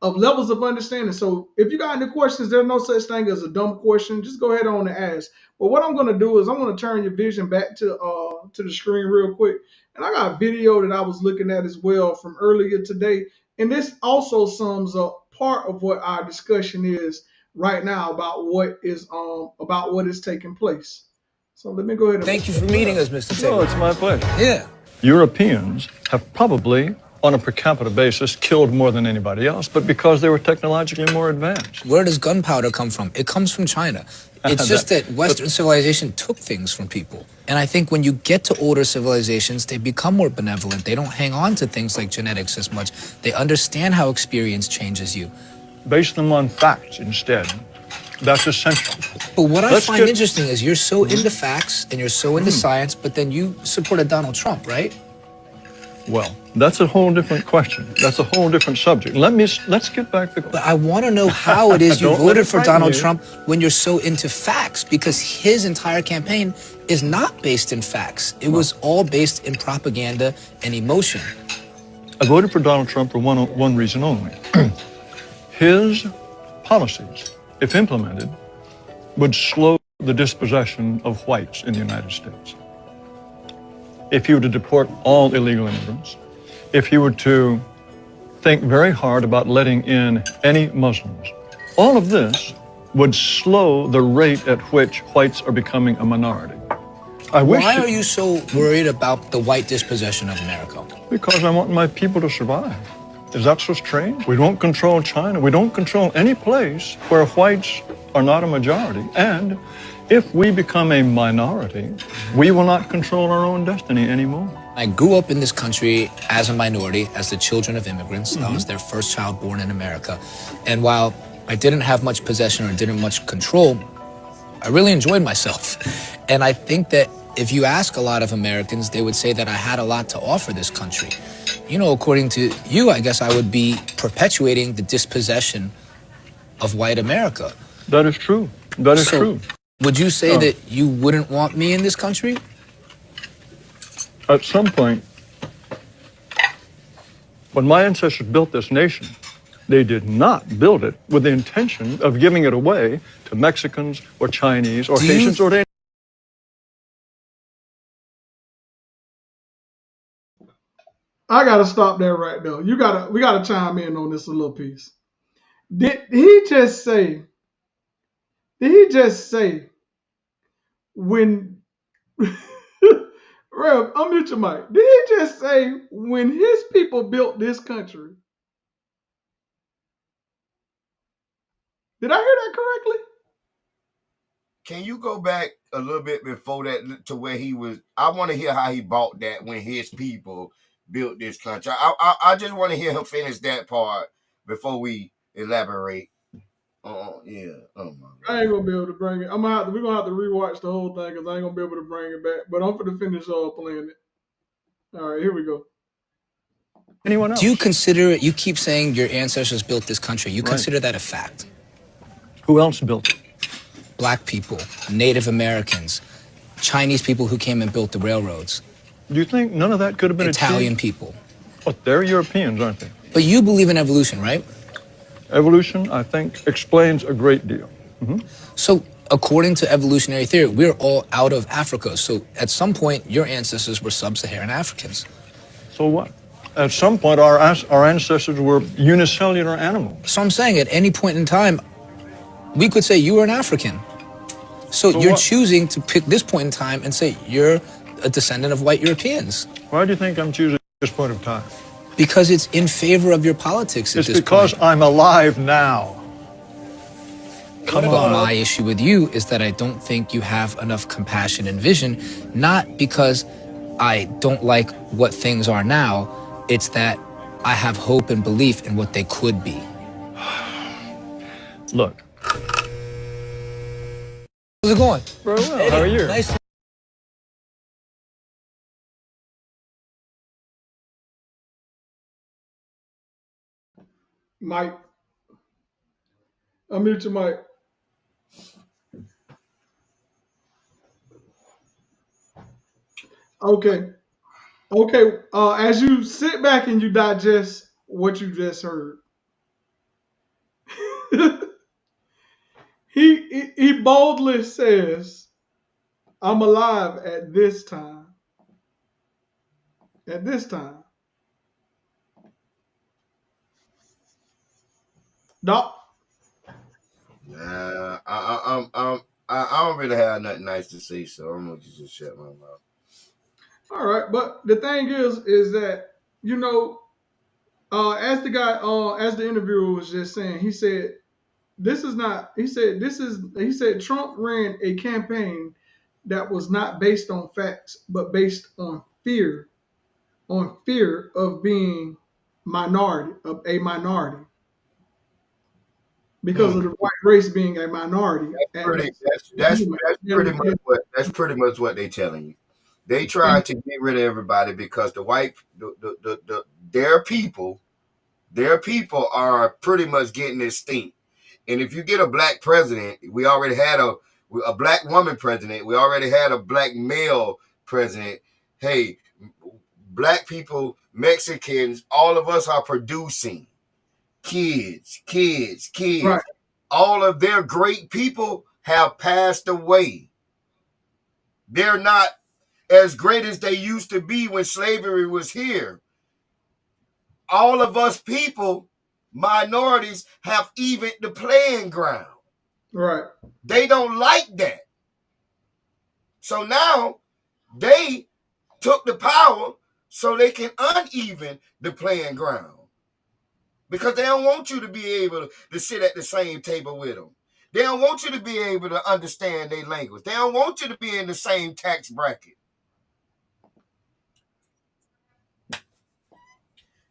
levels of understanding. So if you got any questions, there's no such thing as a dumb question. Just go ahead on and ask. But what I'm going to do is I'm going to turn your vision back to the screen real quick, and I got a video that I was looking at as well from earlier today, and this also sums up part of what our discussion is right now about what is taking place. So let me go ahead and Thank you for meeting us, Mr. Taylor. Oh, it's my pleasure. Yeah. Europeans have probably, on a per capita basis, killed more than anybody else, but because they were technologically more advanced. Where does gunpowder come from? It comes from China. It's just that Western civilization took things from people. And I think when you get to older civilizations, they become more benevolent. They don't hang on to things like genetics as much. They understand how experience changes you. Base them on facts instead. That's essential. But what I find interesting is you're so into facts and you're so into science, but then you supported Donald Trump, right? Well, that's a whole different question. That's a whole different subject. Let's get back to... But I want to know how it is you Don't let voted it for frighten Donald you. Trump when you're so into facts, because his entire campaign is not based in facts. It was all based in propaganda and emotion. I voted for Donald Trump for one reason only. His policies, if implemented, would slow the dispossession of whites in the United States. If he were to deport all illegal immigrants, if he were to think very hard about letting in any Muslims, all of this would slow the rate at which whites are becoming a minority. Why are you so worried about the white dispossession of America? Because I want my people to survive. Is that so strange? We don't control China. We don't control any place where whites are not a majority. And if we become a minority, we will not control our own destiny anymore. I grew up in this country as a minority, as the children of immigrants. I was their first child born in America. And while I didn't have much possession or didn't much control, I really enjoyed myself. And I think that if you ask a lot of Americans, they would say that I had a lot to offer this country. You know, according to you, I guess I would be perpetuating the dispossession of white America. That is true. That is true. Would you say that you wouldn't want me in this country? At some point, when my ancestors built this nation, they did not build it with the intention of giving it away to Mexicans or Chinese or Haitians or to... I gotta stop there right there. We gotta chime in on this a little piece. Did he just say when Rev, unmute your mic. Did he just say when his people built this country? Did I hear that correctly? Can you go back a little bit before that to where he was? I want to hear how he bought that when his people built this country. I just want to hear him finish that part before we elaborate. Yeah. Oh my God. I ain't gonna be able to bring it. We're gonna have to rewatch the whole thing because I ain't gonna be able to bring it back. But I'm gonna finish playing it. All right, here we go. Anyone else? Do you consider, you keep saying your ancestors built this country, you consider that a fact? Who else built it? Black people, Native Americans, Chinese people who came and built the railroads. Do you think none of that could have been Italian achieved? people. But they're Europeans, aren't they? But you believe in evolution, right? Evolution, I think, explains a great deal. So according to evolutionary theory, we're all out of Africa. So at some point, your ancestors were sub-Saharan Africans. So what? At some point, our ancestors were unicellular animals. So I'm saying at any point in time, we could say you were an African. So you're choosing to pick this point in time and say you're a descendant of white Europeans. Why do you think I'm choosing this point of time? Because it's in favor of your politics at It's this because point. I'm alive now. Come But on. my issue with you is that I don't think you have enough compassion and vision, not because I don't like what things are now, it's that I have hope and belief in what they could be. Look. How's it going? Very well. How are you? Nice. Mike, unmute your mic. Okay. As you sit back and you digest what you just heard, he boldly says, "I'm alive at this time." At this time, Doc. Nah, I don't really have nothing nice to say, so I'm gonna just shut my mouth. All right, but the thing is that as the guy, as the interviewer was just saying, he said, "This is not." He said, "This is." He said, "Trump ran a campaign that was not based on facts, but based on fear of being of a minority, because of the white race being a minority." That's pretty much what they're telling you. They tried to get rid of everybody because their people are pretty much getting this stink. And if you get a black president, we already had a black woman president. We already had a black male president. Hey, black people, Mexicans, all of us are producing kids. Right. All of their great people have passed away. They're not as great as they used to be when slavery was here. All of us people, minorities, have evened the playing ground. Right. They don't like that. So now they took the power so they can uneven the playing ground. Because they don't want you to be able to sit at the same table with them. They don't want you to be able to understand their language. They don't want you to be in the same tax bracket.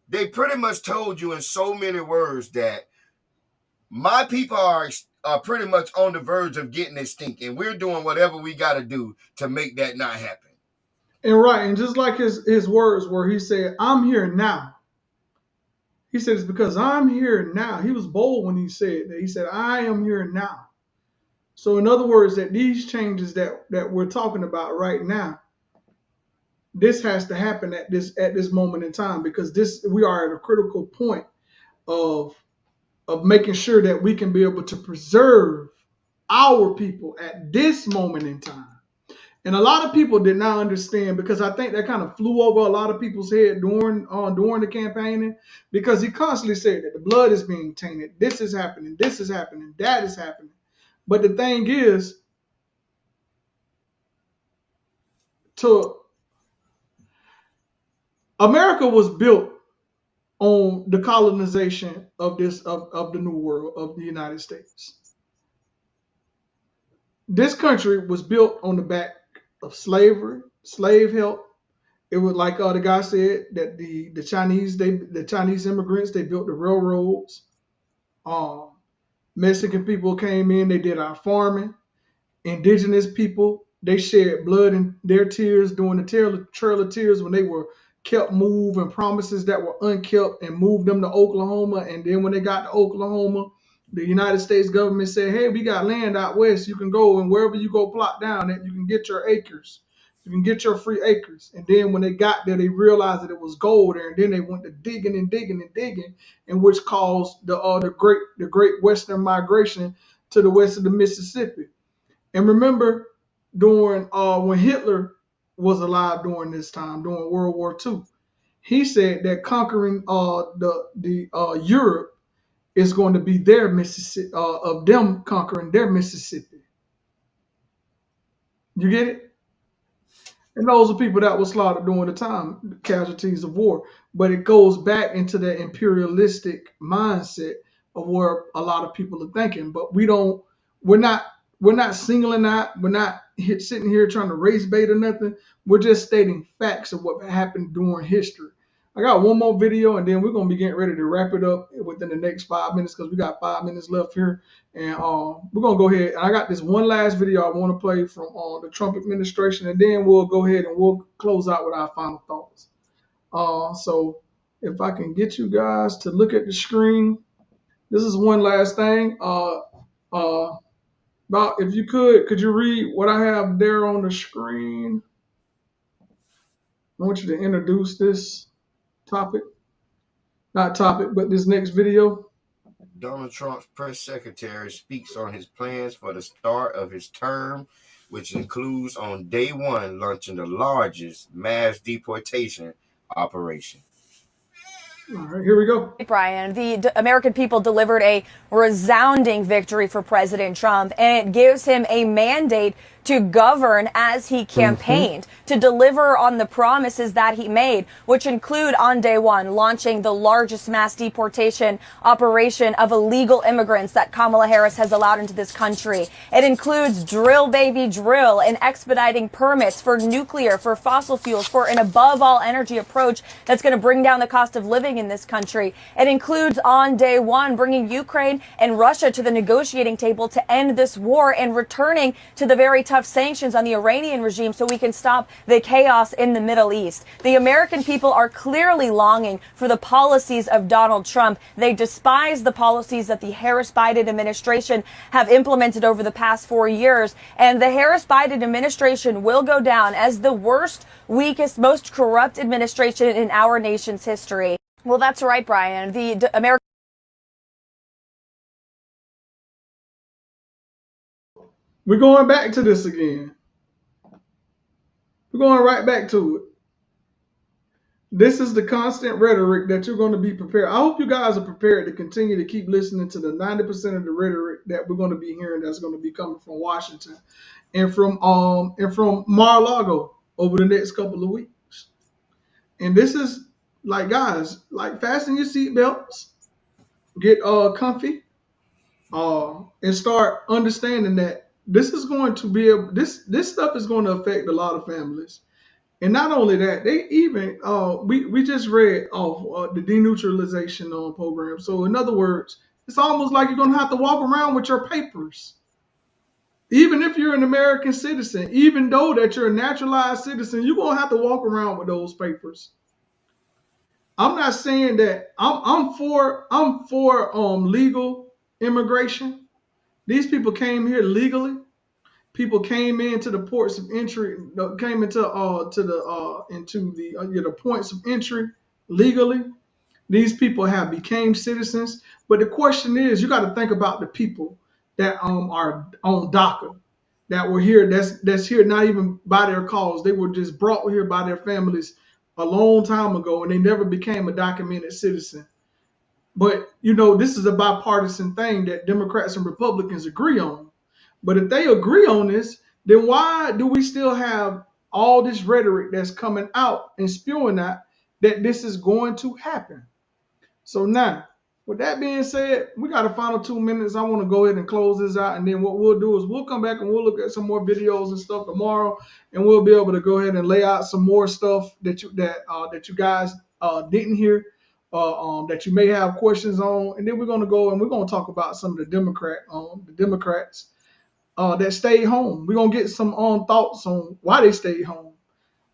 They pretty much told you in so many words that my people are pretty much on the verge of getting this stink, and we're doing whatever we got to do to make that not happen. And just like his words where he said, "I'm here now." He said, "It's because I'm here now." He was bold when he said that. He said, "I am here now." So in other words, that these changes that we're talking about right now, this has to happen at this moment in time, because we are at a critical point of making sure that we can be able to preserve our people at this moment in time. And a lot of people did not understand, because I think that kind of flew over a lot of people's head during the campaigning, because he constantly said that the blood is being tainted, this is happening, that is happening. But the thing is, America was built on the colonization of the New World, of the United States. This country was built on the back of slavery, slave help. It was like the guy said that the Chinese immigrants, they built the railroads. Mexican people came in, they did our farming. Indigenous people, they shed blood and their tears during the Trail of Tears, when they were kept moving promises that were unkept and moved them to Oklahoma. And then when they got to Oklahoma, the United States government said, "Hey, we got land out west. You can go, and wherever you go plot down, that you can get your acres. You can get your free acres." And then when they got there, they realized that it was gold there, and then they went to digging, and which caused the great Western migration to the west of the Mississippi. And remember, during when Hitler was alive during this time, during World War II, he said that conquering Europe is going to be their Mississippi, of them conquering their Mississippi. You get it? And those are people that were slaughtered during the time, casualties of war. But it goes back into the imperialistic mindset of where a lot of people are thinking. But we're not singling out. We're not sitting here trying to race bait or nothing. We're just stating facts of what happened during history. I got one more video, and then we're gonna be getting ready to wrap it up within the next 5 minutes because we got 5 minutes left here, and we're gonna go ahead. And I got this one last video I want to play from the Trump administration, and then we'll go ahead and we'll close out with our final thoughts. So if I can get you guys to look at the screen, this is one last thing. About if you could you read what I have there on the screen? I want you to introduce this topic. Not topic, but this next video. Donald Trump's press secretary speaks on his plans for the start of his term, which includes on day one launching the largest mass deportation operation. All right, here we go. Brian, the American people delivered a resounding victory for President Trump, and it gives him a mandate to govern as he campaigned, to deliver on the promises that he made, which include on day one launching the largest mass deportation operation of illegal immigrants that Kamala Harris has allowed into this country. It includes drill baby drill and expediting permits for nuclear, for fossil fuels, for an above all energy approach that's going to bring down the cost of living in this country. It includes on day one bringing Ukraine and Russia to the negotiating table to end this war and returning to the very tough sanctions on the Iranian regime so we can stop the chaos in the Middle East. The American people are clearly longing for the policies of Donald Trump. They despise the policies that the Harris-Biden administration have implemented over the past 4 years. And the Harris-Biden administration will go down as the worst, weakest, most corrupt administration in our nation's history. Well, that's right, Brian. The American We're going back to this again. We're going right back to it. This is the constant rhetoric that you're going to be prepared. I hope you guys are prepared to continue to keep listening to the 90% of the rhetoric that we're going to be hearing that's going to be coming from Washington and from Mar-a-Lago over the next couple of weeks. And this is like, guys, like fasten your seatbelts, get comfy, and start understanding that this is going to be this stuff is going to affect a lot of families. And not only that, they even we just read off the denuclearization program. So in other words, it's almost like you're going to have to walk around with your papers. Even if you're an American citizen, even though that you're a naturalized citizen, you're going to have to walk around with those papers. I'm not saying that I'm for legal immigration. These people came here legally. People came into the ports of entry, came into the points of entry legally. These people have became citizens. But the question is, you got to think about the people that are on DACA, that were here, that's here not even by their cause. They were just brought here by their families a long time ago, and they never became a documented citizen. But this is a bipartisan thing that Democrats and Republicans agree on. But if they agree on this, then why do we still have all this rhetoric that's coming out and spewing out that this is going to happen? So now, with that being said, we got a final 2 minutes. I want to go ahead and close this out, and then what we'll do is we'll come back and we'll look at some more videos and stuff tomorrow, and we'll be able to go ahead and lay out some more stuff that you guys didn't hear, that you may have questions on, and then we're going to go and we're going to talk about some of the Democrats that stayed home. We're going to get some thoughts on why they stayed home.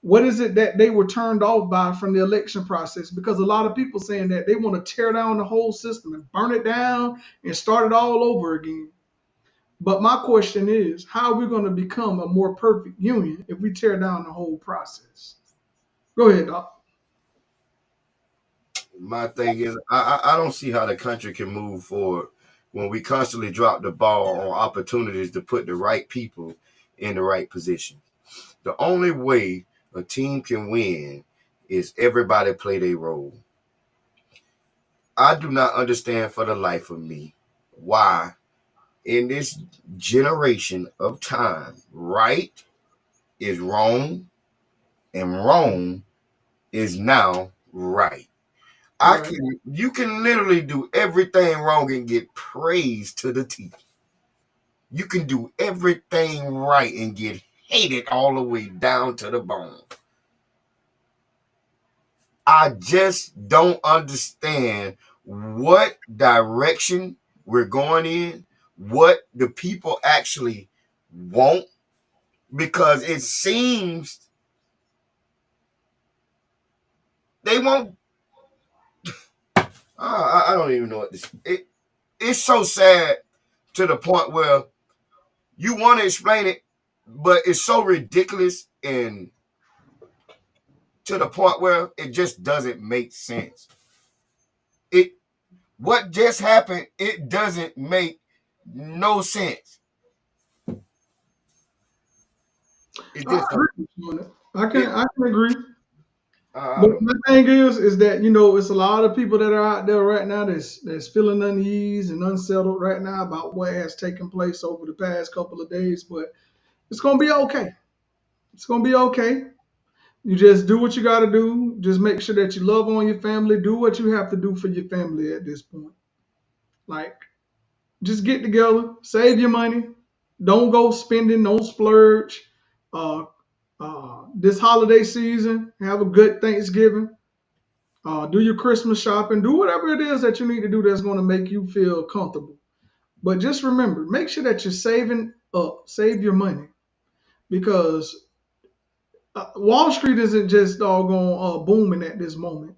What is it that they were turned off by from the election process? Because a lot of people saying that they want to tear down the whole system and burn it down and start it all over again. But my question is, how are we going to become a more perfect union if we tear down the whole process? Go ahead, Doc. My thing is, I don't see how the country can move forward when we constantly drop the ball on opportunities to put the right people in the right position. The only way a team can win is everybody play their role. I do not understand for the life of me why in this generation of time, right is wrong and wrong is now right. You can literally do everything wrong and get praised to the teeth. You can do everything right and get hated all the way down to the bone. I just don't understand what direction we're going in, what the people actually want, because it seems they won't. I don't even know what this. It's so sad to the point where you want to explain it, but it's so ridiculous and to the point where it just doesn't make sense. What just happened, it doesn't make no sense. It I just agree with you on it. I can agree. I But don't know. the thing is that it's a lot of people that are out there right now that's feeling uneasy and unsettled right now about what has taken place over the past couple of days. But it's gonna be okay. It's gonna be okay. You just do what you got to do. Just make sure that you love on your family. Do what you have to do for your family at this point. Like, just get together, save your money. Don't go spending, don't splurge. This holiday season, have a good Thanksgiving. Do your Christmas shopping. Do whatever it is that you need to do that's going to make you feel comfortable. But just remember, make sure that you're saving up, save your money, because Wall Street isn't just doggone booming at this moment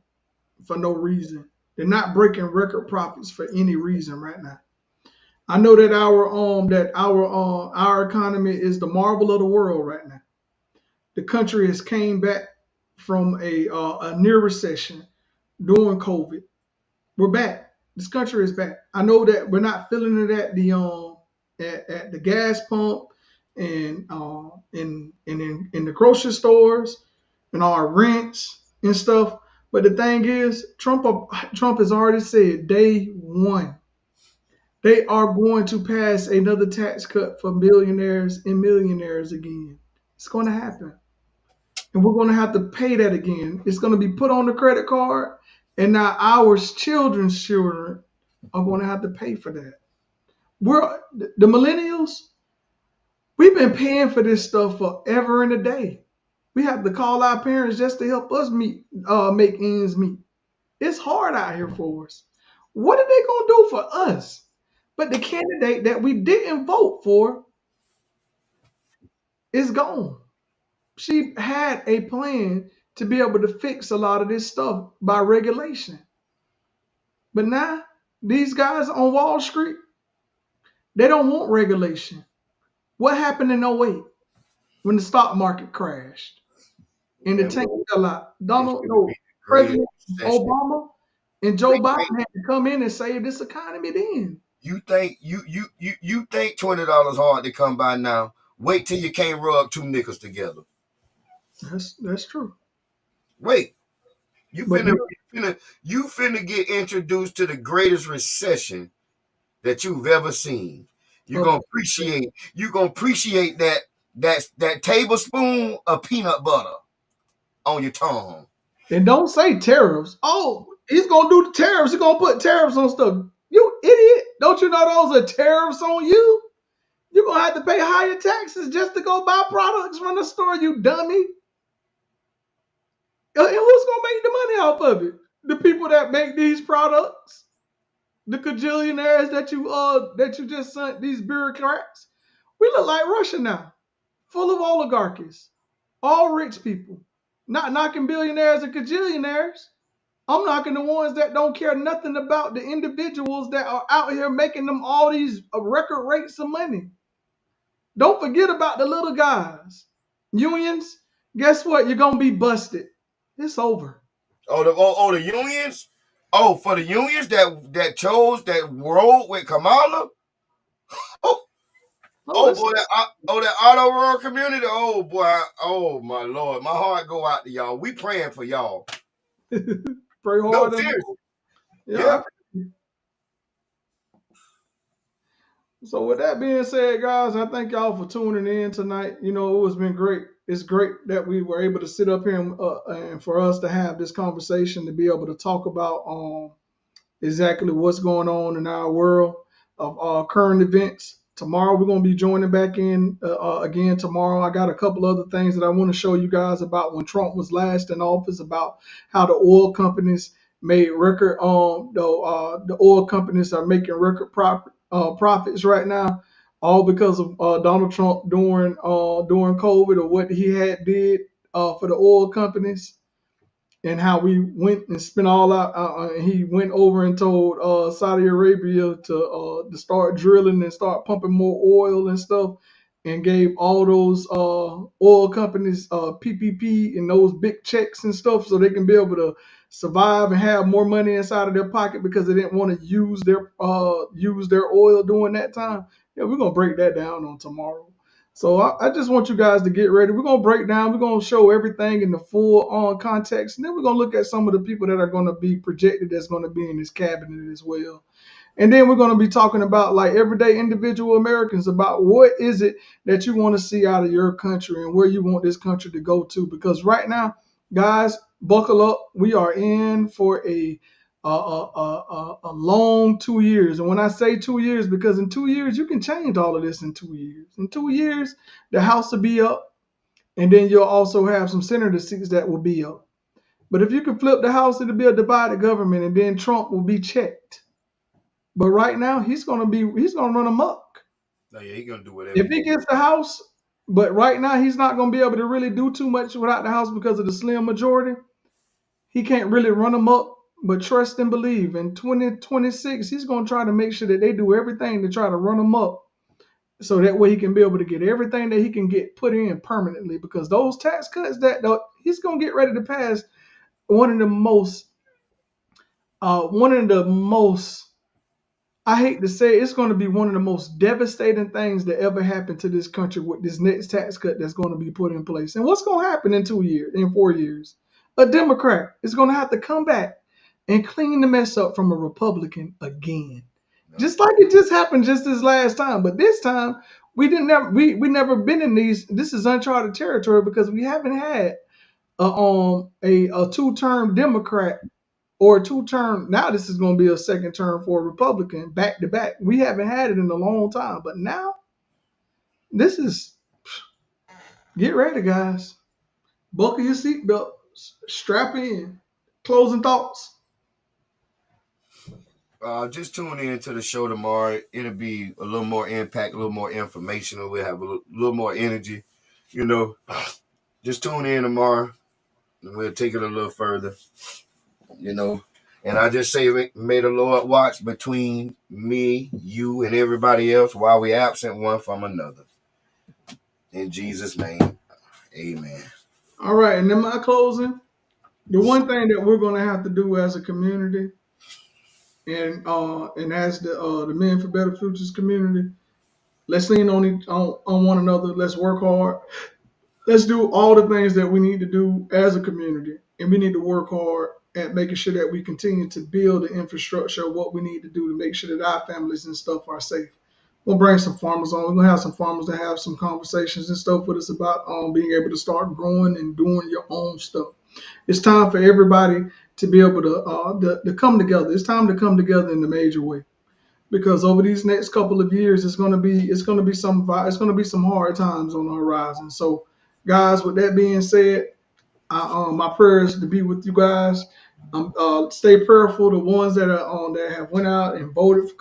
for no reason. They're not breaking record profits for any reason right now. I know that our economy is the marvel of the world right now. The country has came back from a near recession during COVID. We're back. This country is back. I know that we're not feeling it at the gas pump and in the grocery stores and our rents and stuff. But the thing is, Trump has already said day one, they are going to pass another tax cut for billionaires and millionaires again. It's going to happen. And we're going to have to pay that again. It's going to be put on the credit card. And now our children's children are going to have to pay for that. The millennials, we've been paying for this stuff forever and a day. We have to call our parents just to help us make ends meet. It's hard out here for us. What are they going to do for us? But the candidate that we didn't vote for is gone. She had a plan to be able to fix a lot of this stuff by regulation. But now, these guys on Wall Street, they don't want regulation. What happened in 08 when the stock market crashed and the tank fell out? President Obama and Joe Biden had to come in and save this economy then. You think $20 hard to come by now? Wait till you can't rub two nickels together. That's true. Wait, you finna get introduced to the greatest recession that you've ever seen. You're gonna appreciate that tablespoon of peanut butter on your tongue. And don't say tariffs. Oh, he's gonna do the tariffs. He's gonna put tariffs on stuff. You idiot! Don't you know those are tariffs on you? You're gonna have to pay higher taxes just to go buy products from the store, you dummy. And who's gonna make the money off of it? The people that make these products, the cajillionaires that you just sent, these bureaucrats. We look like Russia now, full of oligarchies, all rich people. Not knocking billionaires and cajillionaires. I'm knocking the ones that don't care nothing about the individuals that are out here making them all these record rates of money. Don't forget about the little guys. Unions, guess what? You're going to be busted. It's over. The unions? Oh, for the unions that rolled with Kamala? That auto rural community. Oh boy. Oh my Lord. My heart go out to y'all. We praying for y'all. Pray hard. No, seriously. Yeah. So with that being said, guys, I thank y'all for tuning in tonight. It's been great. It's great that we were able to sit up here and for us to have this conversation, to be able to talk about exactly what's going on in our world of current events, Tomorrow we're going to be joining back in again tomorrow. I got a couple other things that I want to show you guys about when Trump was last in office, about how the oil companies made record. The oil companies are making record profits right now, all because of Donald Trump during COVID, or what he had did for the oil companies, and how we went and spent all out. He went over and told Saudi Arabia to start drilling and start pumping more oil and stuff, and gave all those oil companies PPP and those big checks and stuff, so they can be able to survive and have more money inside of their pocket because they didn't want to use their oil during that time. Yeah, we're gonna break that down on tomorrow. So I just want you guys to get ready. We're going to break down. We're going to show everything in the full context. And then we're going to look at some of the people that are going to be projected that's going to be in this cabinet as well. And then we're going to be talking about, like, everyday individual Americans, about what is it that you want to see out of your country and where you want this country to go to. Because right now, guys, buckle up. We are in for a long 2 years. And when I say 2 years, because in 2 years, you can change all of this in 2 years. In 2 years, the House will be up, and then you'll also have some senator seats that will be up. But if you can flip the House, it'll be a divided government, and then Trump will be checked. But right now, he's gonna run amok. Oh, yeah, he's gonna do whatever. If he gets the House, but right now he's not gonna be able to really do too much without the House because of the slim majority. He can't really run amok. But trust and believe, in 2026, he's going to try to make sure that they do everything to try to run him up, so that way he can be able to get everything that he can get put in permanently. Because those tax cuts he's going to get ready to pass, one of the most, I hate to say it, it's going to be one of the most devastating things that ever happened to this country with this next tax cut that's going to be put in place. And what's going to happen in 4 years? A Democrat is going to have to come back and clean the mess up from a Republican again, just like it just happened just this last time. But this time we never been in these. This is uncharted territory because we haven't had a two-term Democrat or a two-term. Now this is going to be a second term for a Republican back to back. We haven't had it in a long time, but now this is. Get ready, guys. Buckle your seatbelt. Strap in. Closing thoughts. Just tune in to the show tomorrow. It'll be a little more impact, a little more informational. We'll have a little more energy, Just tune in tomorrow, and we'll take it a little further, And I just say, may the Lord watch between me, you, and everybody else while we absent one from another. In Jesus' name, amen. All right, and then my closing. The one thing that we're going to have to do as a community, and as the Men for Better Futures community, let's lean on one another. Let's work hard. Let's do all the things that we need to do as a community, and we need to work hard at making sure that we continue to build the infrastructure of what we need to do to make sure that our families and stuff are safe. We'll bring some farmers on. We're going to have some farmers to have some conversations and stuff with us about being able to start growing and doing your own stuff. It's time for everybody to be able to come together. It's time to come together in a major way, because over these next couple of years, it's going to be some hard times on the horizon. So, guys, with that being said, my prayers to be with you guys. Stay prayerful. The ones that have went out and voted for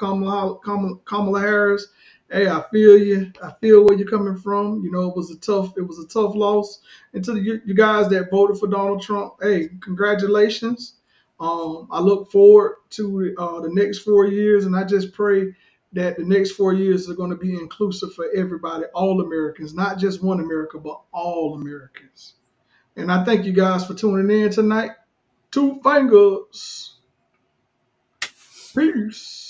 Kamala Harris. Hey, I feel you. I feel where you're coming from. It was a tough loss. And to you guys that voted for Donald Trump, hey, congratulations. I look forward to the next 4 years, and I just pray that the next 4 years are going to be inclusive for everybody, all Americans, not just one America, but all Americans. And I thank you guys for tuning in tonight. 2 fingers. Peace.